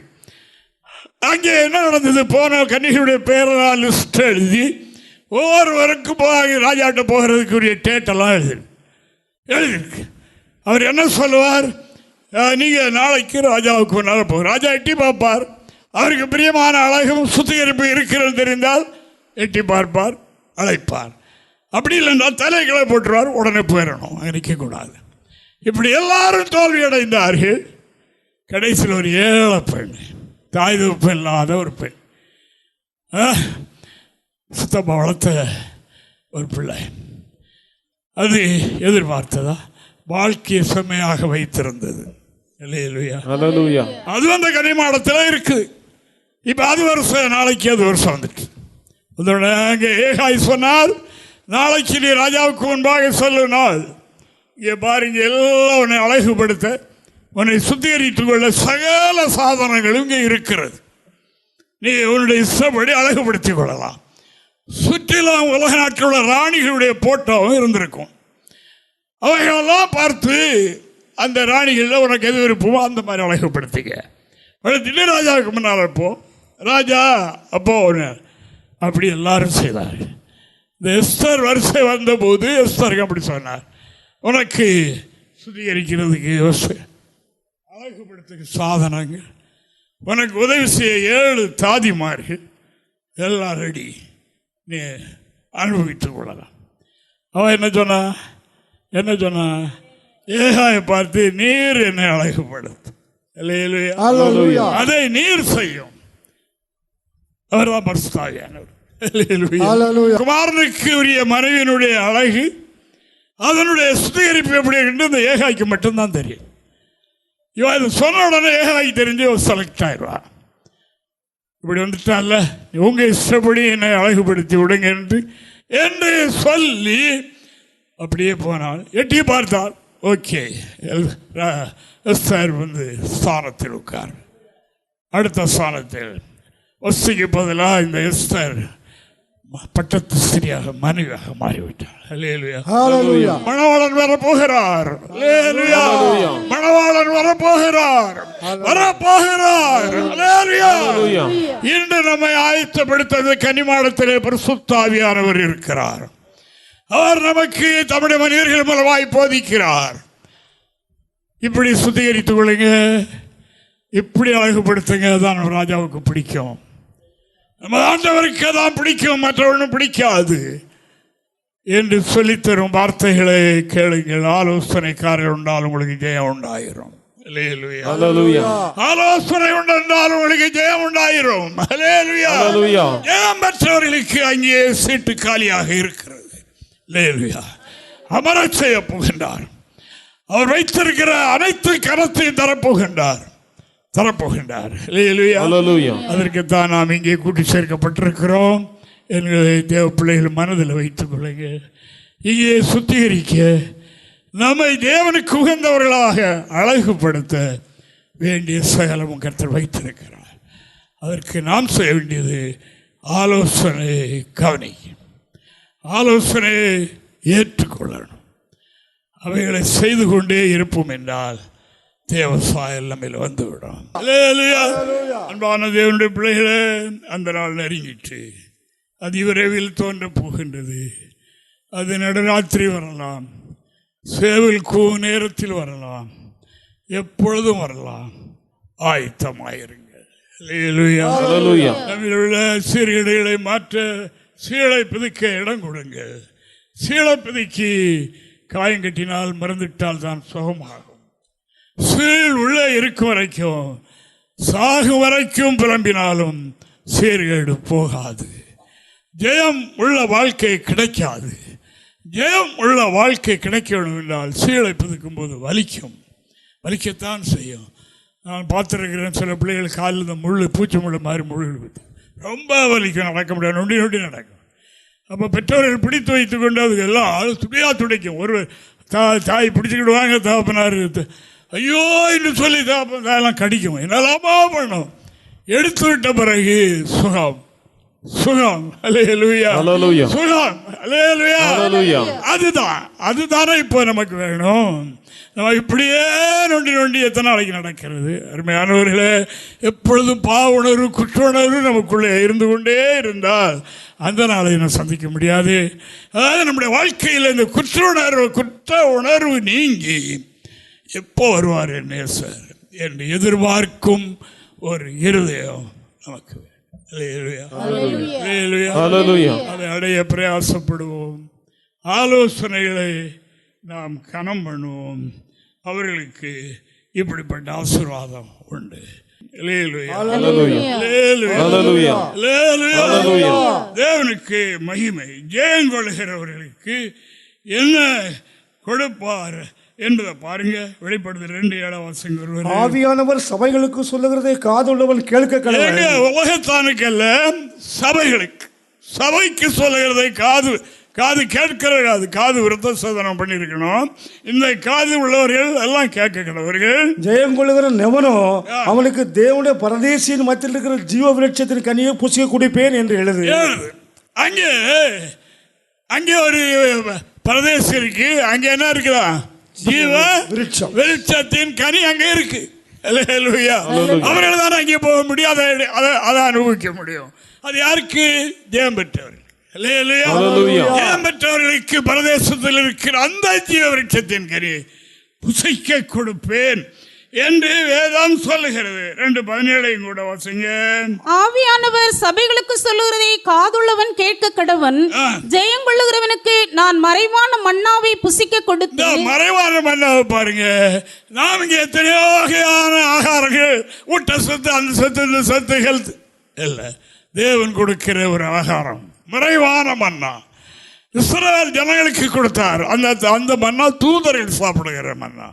Speaker 1: அங்கே என்ன நடந்தது? போன கன்னிகளுடைய பேரெல்லாம் லிஸ்ட் எழுதி ஒவ்வொருவருக்கும் ராஜாட்ட போகிறதுக்குரிய டேட்டெல்லாம் எழுதிருக்கு. அவர் என்ன சொல்லுவார்? நீங்கள் நாளைக்கு ராஜாவுக்கு முன்னால் போக, ராஜா எட்டி பார்ப்பார். அவருக்கு பிரியமான அழகும் சுத்திகரிப்பு இருக்கிறது தெரிந்தால் எட்டி பார்ப்பார், அழைப்பார். அப்படி இல்லைன்னா தலைகளை போட்டுருவார், உடனே போயிடணும், நிற்கக்கூடாது. இப்படி எல்லாரும் தோல்வி அடைந்தார்கள். கடைசியில் ஒரு ஏழை பெண், தாய் தகப்பன் இல்லாத ஒரு பெண், சுத்தமாக வளர்த்த ஒரு பிள்ளை, அது எதிர்பார்த்ததா? வாழ்க்கையை செம்மையாக வைத்திருந்தது. அது அந்த கன்னிமாடத்தில் இருக்குது. இப்போ அது வருஷம், நாளைக்கு அது வருஷம் வந்துட்டு அங்கே ஏகாய் சொன்னார், நாளைக்கு நீ ராஜாவுக்கு முன்பாக சொல்ல நாள், இங்கே பாருங்க, எல்லாம் உன்னை அழகுபடுத்த, உன்னை சுத்திகரித்துக் கொள்ள சகல சாதனங்களும் இங்கே இருக்கிறது. நீ உன்னுடைய இஷ்டப்படி அழகுபடுத்திக் கொள்ளலாம். சுற்றிலும் உலக நாட்டில் உள்ள ராணிகளுடைய போட்டோவும் இருந்திருக்கும். அவைகளெல்லாம் பார்த்து அந்த ராணிகளில் உனக்கு எது விருப்பமோ அந்த மாதிரி அழகுபடுத்திக்க. வளர்த்துட்டு ராஜாவுக்கு முன்னால் இருப்போம். ராஜா அப்போ அப்படி எல்லாரும் செய்தார்கள். இந்த எஸ்தர் வரிசை வந்தபோது எஸ்தருக்கு அப்படி சொன்னார், உனக்கு சுத்திகரிக்கிறதுக்கு அழகுபடுத்துக்கு சாதனங்கள், உனக்கு உதவி செய்ய 7 தாதிமார்கள் எல்லாம் ரெடி, நீ அனுபவித்துக் கொள்ளலாம். அவன் என்ன சொன்னா ஏகாயை பார்த்து, நீர் என்னை அழகுபடுத்தும், அதை நீர் செய்யும். அவர் தான் பரிசுத்தாவியானவர்.
Speaker 2: ஹல்லேலூயா.
Speaker 1: குமாரனுக்கு உரிய மனைவியினுடைய அழகு, அதனுடைய சுத்திகரிப்பு எப்படி என்று இந்த ஏகாய்க்கு மட்டும்தான் தெரியும். இவன் இதை சொன்ன உடனே ஏகாய்க்கு தெரிஞ்சு செலக்ட் ஆயிடுவான். இப்படி வந்துட்டான்ல, உங்க இஷ்டப்படி என்னை அழகுபடுத்தி விடுங்க என்று சொல்லி அப்படியே போனால் எட்டி பார்த்தால் ஓகே, எஸ்தர் வந்து ஸ்தானத்தில் உட்கார். அடுத்த ஸ்தானத்தில் வஸ்திக்கு பதிலாக இந்த எஸ்தர் பட்டத்து ஸ்திரியாக மனைவியாக மாறிவிட்டார்.
Speaker 2: ஹல்லேலூயா.
Speaker 1: மணவாளன் வரப்போகிறார். ஹல்லேலூயா. மணவாளன் வரப்போகிறார். ஹல்லேலூயா. இன்று நம்மை ஆயத்தப்படுத்தது கன்னிமாடத்திலே பரிசுத்த ஆவியானவர் இருக்கிறார். அவர் நமக்கு தமிழ் மனிதர்கள் மூலமாய் போதிக்கிறார். இப்படி சுத்திகரித்துக் கொள்ளுங்க, இப்படி அழகுபடுத்துங்க, தான் ராஜாவுக்கு பிடிக்கும். நம்ம ஆண்டவருக்கு தான் பிடிக்கும், மற்றவனும் பிடிக்காது என்று சொல்லித்தரும் வார்த்தைகளை கேளுங்கள். ஆலோசனைக்காரர் உண்டால் உங்களுக்கு ஜெயம் உண்டாயிரும். ஆலோசனை உண்டால் உங்களுக்கு ஜெயம் உண்டாயிரும். ஜெயம் பெற்றவர்களுக்கு அங்கே சீட்டு காலியாக இருக்கிறது. அமர செய்ய போகின்றார். அவர் வைத்திருக்கிற அனைத்து கரத்தையும் தரப்போகின்றார். அதற்குத்தான் நாம் இங்கே கூட்டி சேர்க்கப்பட்டிருக்கிறோம். எங்களை தேவ பிள்ளைகள் மனதில் வைத்துக் கொள்ளுங்க. இங்கே சுத்திகரிக்க, நம்மை தேவனுக்கு உகந்தவர்களாக அழகுபடுத்த வேண்டிய சகலமும் கர்த்தர் வைத்திருக்கிறார். அதற்கு நாம் செய்ய வேண்டியது ஆலோசனை கவனிக்க, ஆலோசனையை ஏற்றுக்கொள்ளணும். அவைகளை செய்து கொண்டே இருப்போம் என்றால் தேவசாயம் நம்மில் வந்துவிடும். அன்பான தேவனுடைய பிள்ளைகளே, அந்த நாள் நெருங்கிட்டு அதிவிரைவில் தோன்ற போகின்றது. அது நடுராத்திரி வரலாம், சேவல் கூவும் நேரத்தில் வரலாம், எப்பொழுதும் வரலாம். ஆயத்தமாயிருங்கள். நம்மில் உள்ள சீர்கேடுகளை மாற்ற சீழை பிதிக்க இடம் கொடுங்கள். சீழை பிதிக்கி காயங்கட்டினால் மறந்துவிட்டால் தான் சுகமாகும். சீழ் உள்ளே இருக்கும் வரைக்கும், சாகும் வரைக்கும் புலம்பினாலும் சீர்கேடு போகாது. ஜெயம் உள்ள வாழ்க்கை கிடைக்காது. ஜெயம் உள்ள வாழ்க்கை கிடைக்க வேண்டும் என்றால் சீழை பிதுக்கும் போது வலிக்கத்தான் செய்யும். நான் பார்த்துருக்கிறேன், சில பிள்ளைகள் காலில் இந்த பூச்சி முள் மாதிரி முள் ரொம்ப வலிக்கும், நடக்க முடியாது, நொண்டி நடக்கும். அப்போ பெற்றோர்கள் பிடித்து வைத்துக் கொண்டு அதுக்கு எல்லாம் துடியாக துடைக்கும். ஒரு தாய் பிடிச்சிக்கிடுவாங்க, தாப்பனார் ஐயோ என்று சொல்லி தாப்பெல்லாம் கடிக்கும். என்னெல்லாமா பண்ணும். எடுத்து விட்ட பிறகு சுகம். அதுதானே இப்போ நமக்கு வேணும். நம்ம இப்படியே நொண்டி எத்தனை நாளைக்கு நடக்கிறது? அருமையானவர்களே, எப்பொழுதும் பாவ உணர்வு, குற்ற உணர்வு நமக்குள்ளே இருந்து கொண்டே இருந்தால் அந்த நாளை நான் சந்திக்க முடியாது. அதாவது நம்முடைய வாழ்க்கையில் இந்த குற்ற உணர்வு நீங்கி எப்போ வருவார் நேசர் என்று எதிர்பார்க்கும் ஒரு இருதயம் நமக்கு வேணும். அதை அடைய பிரயாசப்படுவோம். ஆலோசனைகளை நாம் கனம் பண்ணுவோம். அவர்களுக்கு இப்படிப்பட்ட ஆசீர்வாதம் உண்டு. தேவனுக்கு மகிமை. ஜெயங்கொள்கிறவர்களுக்கு என்ன கொடுப்பார் என்பதை பாருங்க. வெளிப்படுத்தல் 2:7
Speaker 2: ஆவியானவர் சபைகளுக்கு சொல்லுகிறதை காதுள்ளவன் கேட்க கடவன்.
Speaker 1: உலகத்தானுக்கு அல்ல, சபைக்கு சொல்லுகிறதை காது கேட்கிற காது விருத்த சோதனம் பண்ணியிருக்கணும். இந்த காது உள்ளவர்கள் எல்லாம் கேட்க கடவர்கள். ஜெயம்
Speaker 2: கொள்ளுகிற எவனோ அவனுக்கு தேவனுடைய பரதேசியின் மத்தியில் இருக்கிற ஜீவ விருட்சத்தின் கனியை புசிக்க குடிப்பேன் என்று எழுது.
Speaker 1: அங்கே ஒரு பரதேசி இருக்கு. அங்க என்ன இருக்குதா? ஜீவ விருட்சத்தின் கனி அங்க இருக்கு. அவர்கள் தான் அங்கே போக முடியும், அதை அனுபவிக்க முடியும். அது யாருக்கு? ஜெயம் பெற்றவர்கள். ஜெயம் பெற்றவர்களுக்கு பரதேசத்தில் இருக்கிற அந்த ஜீவ விருட்சத்தின் கனியை புசிக்க கொடுப்பேன் என்று வேதம் சொல்லுகிறது. 2:17 கூட வாசிங்க.
Speaker 4: ஆவியானவர் சபைகளுக்கு சொல்லுகிறதை காதுள்ளவன் கேட்க கடவன். ஜெயம் கொள்ளுகிறவனுக்கு நான் மறைவான மன்னாவை புசிக்க கொடுத்து.
Speaker 1: மறைவான மன்னாவை பாருங்க. நாம் இங்கே எத்தனையோ வகையான ஆகாரங்கள், ஊட்ட சத்து, அந்த சத்து, இந்த சத்து, ஹெல்த் இல்ல. தேவன் கொடுக்கிற ஒரு ஆகாரம், மறைவான மன்னா. இஸ்ரவேல் ஜனங்களுக்கு கொடுத்தார். அந்த மன்னா தூதர்கள் சாப்பிடுகிற மன்னா.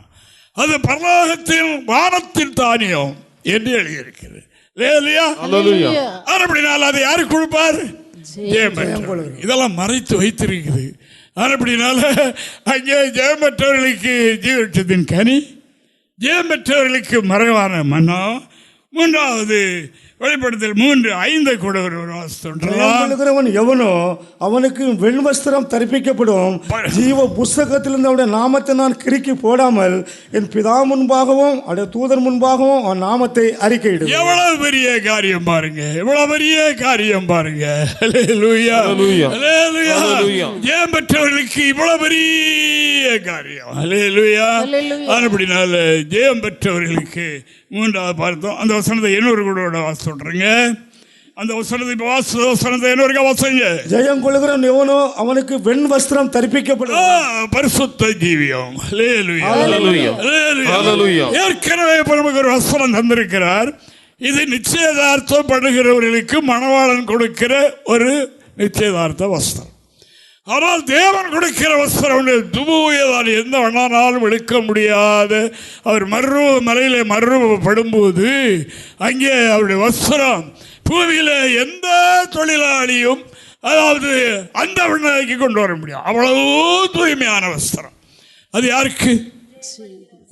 Speaker 1: அது பரலோகத்தின் வானத்தின் தானியம் என்று எழுதியிருக்கிறது. அப்படினால் அதை யாரு கொடுப்பார்? இதெல்லாம் மறைத்து வைத்திருக்குது. அப்படினால அங்கே ஜெயம் பெற்றவர்களுக்கு ஜீவத்தின் கனி, ஜெயம் பெற்றவர்களுக்கு மறைவான மன்னா. மூன்றாவது வெளிப்படுத்தல் 3:5 கூட ஒரு வாசித்தோம்.
Speaker 2: எவனோ அவனுக்கு வெண்வஸ்திரம் தரிப்பிக்கப்படும், ஜீவ புஸ்தகத்திலிருந்து அவருடைய நாமத்தை நான் கிறுக்கி போடாமல் என் பிதா முன்பாகவும் அவருடைய தூதர் முன்பாகவும் அவன் நாமத்தை அறிக்கையிடும். எவ்வளவு பெரிய காரியம் பாருங்க, எவ்வளவு பெரிய காரியம் பாருங்க. ஜெயம் பெற்றவர்களுக்கு இவ்வளவு பெரிய காரியம். அப்படினால ஜெயம் பெற்றவர்களுக்கு மூன்றாவது பார்த்தோம். அந்த வசனத்தை இன்னொரு கூட வாசிட்டுறீங்க. அந்த வசனத்தை இன்னொரு வாசிங்க. ஜெயம் கொள்ளுகிறவன் எவனோ அவனுக்கு வெண் வஸ்திரம் தரிப்பிக்கப்படும், பரிசுத்த ஜீவியம். ஏற்கனவே நமக்கு ஒரு வஸ்திரம் தந்திருக்கிறார். இது நிச்சயதார்த்தம் பண்ணுகிறவர்களுக்கு மணவாளன் கொடுக்கிற ஒரு நிச்சயதார்த்த வஸ்திரம். ஆனால் தேவன் கொடுக்கிற வஸ்திரம் தூயதால் எந்த வண்ணானாலும் எடுக்க முடியாத. அவர் மலையிலே மறுரூபப்படும்போது அங்கே அவருடைய வஸ்திரம் பூமியில் எந்த தொழிலாளியும் அதாவது அந்த வண்ணாக்கி கொண்டு வர முடியும். அவ்வளவு தூய்மையான வஸ்திரம். அது யாருக்கு?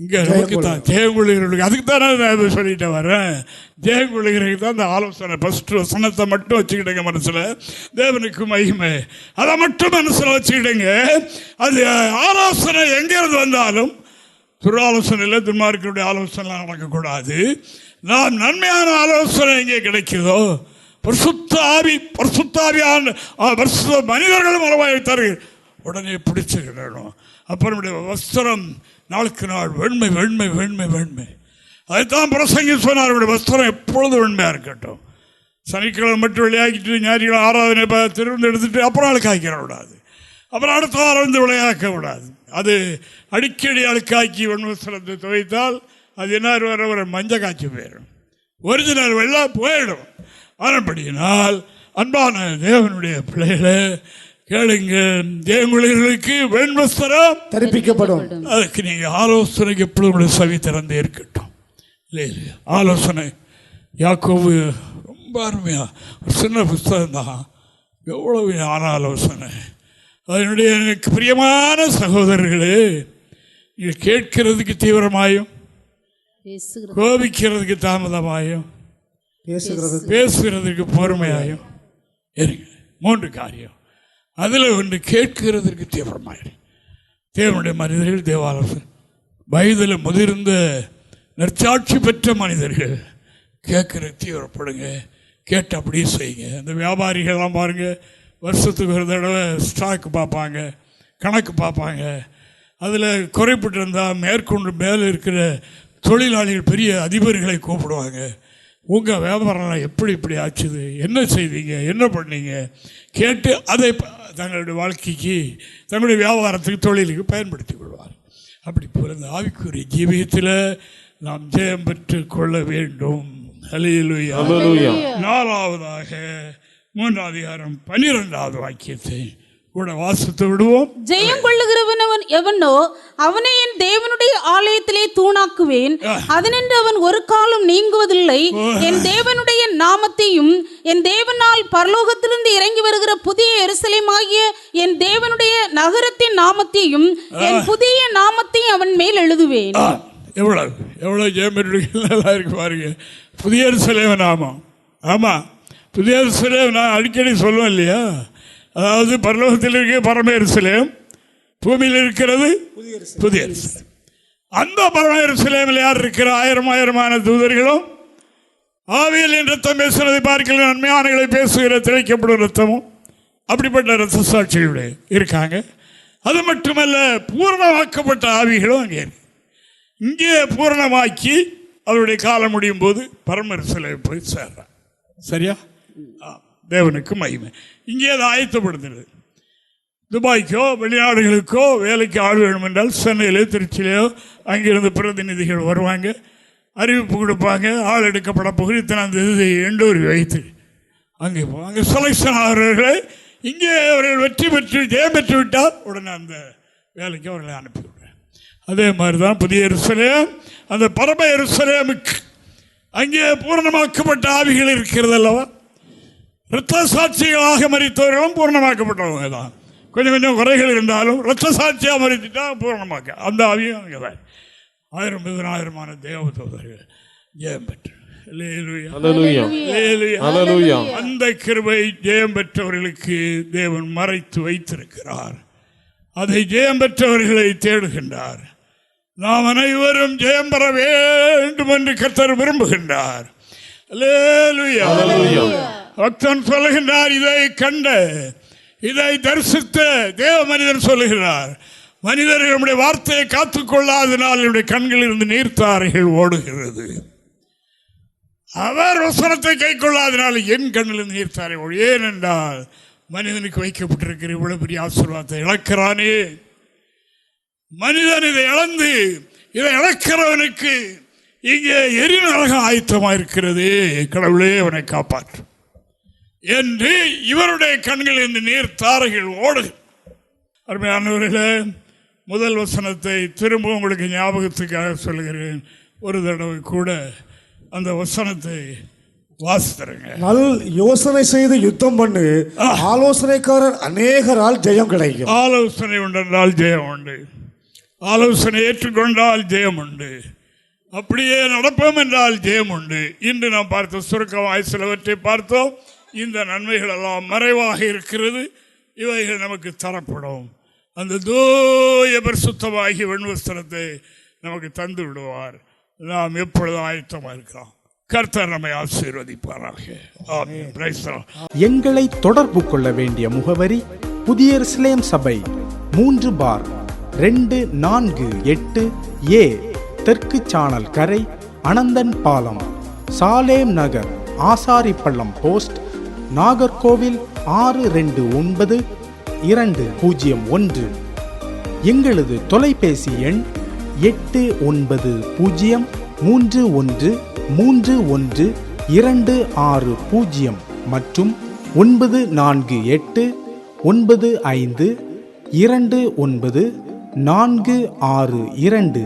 Speaker 2: இங்கே நமக்கு தான், ஜெயங்குளிகளுக்கு. அதுக்கு தானே நான் சொல்லிட்டு வரேன். ஜெயங்குளிகளுக்கு தான் அந்த ஆலோசனை. ஃபஸ்ட்டு வசனத்தை மட்டும் வச்சுக்கிட்டேங்க மனசில். தேவனுக்கு மகிமை, அதை மட்டும் மனசில் வச்சுக்கிட்டேங்க. அது ஆலோசனை எங்கேருந்து வந்தாலும் துராலோசனையில் துன்மார்க்கருடைய ஆலோசனை நடக்கக்கூடாது. நாம் நன்மையான ஆலோசனை எங்கே கிடைக்கிறதோ, பரிசுத்தாவியான மனிதர்கள் மூலமாக வைத்தார்கள், உடனே பிடிச்சுக்கிடணும். அப்புறம் வஸ்திரம் நாளுக்கு நாள் வெண்மை வெண்மை வெண்மை வெண்மை. அதைத்தான் பிரசங்கி சொன்னார், அவருடைய வஸ்திரம் எப்பொழுதும் வெண்மையாக இருக்கட்டும். சனிக்கிழமை மட்டும் விளையாக்கிட்டு ஞாயிற்றுக்கிழமை ஆராதனை திரும்ப எடுத்துட்டு அப்புறம் அழுக்காக்கிட விடாது. அப்புறம் அடுத்த வாரம் வந்து விளையாக்க விடாது. அது அடிக்கடி அழுக்காக்கி வெண்வஸ்திரத்தை துவைத்தால் அது என்ன வர மஞ்சள் காய்ச்சி போயிடும், ஒரிஜினல் வெள்ளம் போயிடும். அதன்படியினால் அன்பான தேவனுடைய பிள்ளைகளை கேளுங்க, ஜெயங்குளிகளுக்கு வெண்வஸ்திரம் தரிப்பிக்கப்படும். அதுக்கு நீங்க ஆலோசனைக்கு எப்பொழுது செவி திறந்தே இருக்கட்டும். இல்லையா? ஆலோசனை யாக்கோபு ரொம்ப அருமையா ஒரு சின்ன புஸ்தகம் தான், எவ்வளவு ஆலோசனை. அதனுடைய எனக்கு பிரியமான சகோதரர்களே, நீங்கள் கேட்கிறதுக்கு தீவிரமாயும், கோபிக்கிறதுக்கு தாமதமாயும், பேசுகிறதுக்கு பொறுமையாயும் இருங்க. 3 காரியம். அதில் ஒன்று கேட்கிறதற்கு தீவிரமாயிரு. தேவனுடைய மனிதர்கள், தேவாலோசனை, வயதில் முதிர்ந்த நற்சாட்சி பெற்ற மனிதர்கள் கேட்கிற தீவிரப்படுங்க. கேட்டு அப்படியே செய்யுங்க. இந்த வியாபாரிகள்லாம் பாருங்கள், வருஷத்துக்கு ஒரு தடவை ஸ்டாக் பார்ப்பாங்க, கணக்கு பார்ப்பாங்க. அதில் குறைப்பட்டு இருந்தால் மேற்கொண்டு மேலே இருக்கிற தொழிலாளிகள் பெரிய அதிபர்களை கூப்பிடுவாங்க. உங்கள் வியாபாரம் எப்படி இப்படி ஆச்சுது, என்ன செய்தீங்க, என்ன பண்ணீங்க கேட்டு அதை தங்களுடைய வாழ்க்கைக்கு, தங்களுடைய வியாபாரத்துக்கு, தொழிலுக்கு பயன்படுத்தி கொள்வார். அப்படி பிறந்த ஆவிக்குரிய ஜீவியத்தில் நாம் ஜெயம் பெற்று கொள்ள வேண்டும். ஹல்லேலூயா. 4வதாக 3 அதிகாரம் 12வது வாக்கியத்தை கூட வாசித்து விடுவோம்.
Speaker 4: ஜெயம் கொள்ளுகிறவன் எவனோ அவனை என் தேவனுடைய ஆலயத்திலே தூணாக்குவேன், அதனின்று அவன் ஒரு காலம் நீங்குவதில்லை. என் தேவனுடைய நாமத்தையும் என் தேவனால் பரலோகத்திலிருந்து இறங்கி வருகிற புதிய எருசலேமாகிய என் தேவனுடைய நகரத்தின் நாமத்தையும் என் புதிய நாமத்தையும் அவன் மேல் எழுதுவேன்.
Speaker 1: எவ்வளவு ஜெயம் இருக்கு பாருங்க. புதிய எருசலேம் நாமம். ஆமா, புதிய எருசலேம் நான் அடிக்கடி சொல்லுவேன் இல்லையா? அதாவது பரலோகத்தில் இருக்க பரம எருசலேம், பூமியில் இருக்கிறது புதிய எருசலேம். அந்த பரம எருசலேமில் யார் இருக்கிற? 1000 தூதர்களும் ஆவியில் என் ரத்தம் பேசுவதை பார்க்கிற நன்மையானங்களை பேசுகிற திளைக்கப்படும் ரத்தமும் அப்படிப்பட்ட ரத்த சாட்சிகளுடைய இருக்காங்க. அது மட்டுமல்ல, பூர்ணமாக்கப்பட்ட ஆவிகளும் அங்கே இருக்கு. இங்கே பூரணமாக்கி அவருடைய காலம் முடியும் போது பரம எருசலேம் போய் சேர்றார். சரியா? தேவனுக்கு மகிமை. இங்கே அதை ஆயத்தப்படுத்துறது. துபாய்க்கோ வெளிநாடுகளுக்கோ வேலைக்கு ஆள் வேணும் என்றால் சென்னையிலோ திருச்சியிலையோ அங்கிருந்து பிரதிநிதிகள் வருவாங்க, அறிவிப்பு கொடுப்பாங்க. ஆள் எடுக்கப்பட போகிற இத்தனாம் தேதி எண்டூர் வைத்து அங்கே செலக்ஷன் ஆகிறவர்களை இங்கே அவர்கள் வெற்றி பெற்று ஜெயம் பெற்று விட்டால் உடனே அந்த வேலைக்கு அவர்களை அனுப்பிவிடுறேன். அதே மாதிரி தான் புதிய எருசலேம், அந்த பரம எருசலேமுக்கு அங்கே பூர்ணமாக்கப்பட்ட ஆவிகள் இருக்கிறது அல்லவா. இரத்த சாட்சிகளாக மரித்தவர்களும் பூர்ணமாக்கப்பட்டவங்க தான். கொஞ்சம் கொஞ்சம் குறைகள் இருந்தாலும் இரத்த சாட்சியாக மரித்துட்டா பூர்ணமாக்க அந்த ஆவியும் அங்கே தான். 1000 தேவதூதர்கள் ஜெயம் பெற்று அந்த கிருபை ஜெயம் பெற்றவர்களுக்கு தேவன் மறைத்து வைத்திருக்கிறார். அதை ஜெயம் பெற்றவர்களை தேடுகின்றார். நாம் அனைவரும் ஜெயம் பெற வேண்டும் என்று கர்த்தர் விரும்புகின்றார். பக்தன் சொல்லுகின்றார், இதை கண்ட இதை தரிசித்த தேவ மனிதன் சொல்லுகிறார், மனிதர்கள் நம்முடைய வார்த்தையை காத்துக்கொள்ளாதனால் என்னுடைய கண்களில் இருந்து நீர்த்தாரைகள் ஓடுகிறது. அவர் வசனத்தை கை கொள்ளாதனால் என் கண்ணிலிருந்து நீர்த்தாரை ஓடு. ஏனென்றால் மனிதனுக்கு வைக்கப்பட்டிருக்கிற இவ்வளவு பெரிய ஆசீர்வாதத்தை இழக்கிறானே. மனிதன் இதை இழந்து இதை இழக்கிறவனுக்கு இங்கே எரிநரகம் ஆயத்தமாக இருக்கிறது. கடவுளே அவனை காப்பாற்று என்று இவருடைய கண்களில் நீர் தாரைகள் ஓடு. அருமையானவர்களே, முதல் வசனத்தை திரும்ப உங்களுக்கு ஞாபகத்துக்காக சொல்லுகிறேன். ஒரு தடவை கூட அந்த வசனத்தை வாசித்தருங்க.
Speaker 2: நல் யோசனை செய்து யுத்தம் பண்ணு, ஆலோசனைக்காரர் அநேகரால் ஜெயம் கிடைக்கும்.
Speaker 1: ஆலோசனை உண்டென்றால் ஜெயம் உண்டு. ஆலோசனை ஏற்றுக்கொண்டால் ஜெயம் உண்டு. அப்படியே நடப்போம் என்றால் ஜெயம் உண்டு. இன்று நாம் பார்த்த சுருக்கமாய் சிலவற்றை பார்த்தோம். இந்த நன்மைகள் எல்லாம் மறைவாக இருக்கிறது. இவைகள் நமக்கு தரப்படும். அந்த தூய பரிசுத்தமாகிய வெண்வஸ்திரத்தை நமக்கு தந்து விடுவார். நாம் எப்பொழுதும் ஆயத்தமாக இருக்கிறோம். கர்த்தர் நம்மை ஆசீர்வதிப்பாராக. ஆமென். Praise the Lord.
Speaker 3: எங்களை தொடர்பு கொள்ள வேண்டிய முகவரி: புதிய எருசலேம் சபை, 3/248 A, தெற்கு சானல் கரை, அனந்தன் பாலம், சாலேம் நகர், ஆசாரிப்பள்ளம் போஸ்ட், நாகர்கோவில் 629201. எங்களது தொலைபேசி எண் 89313126 மற்றும் 94895299462.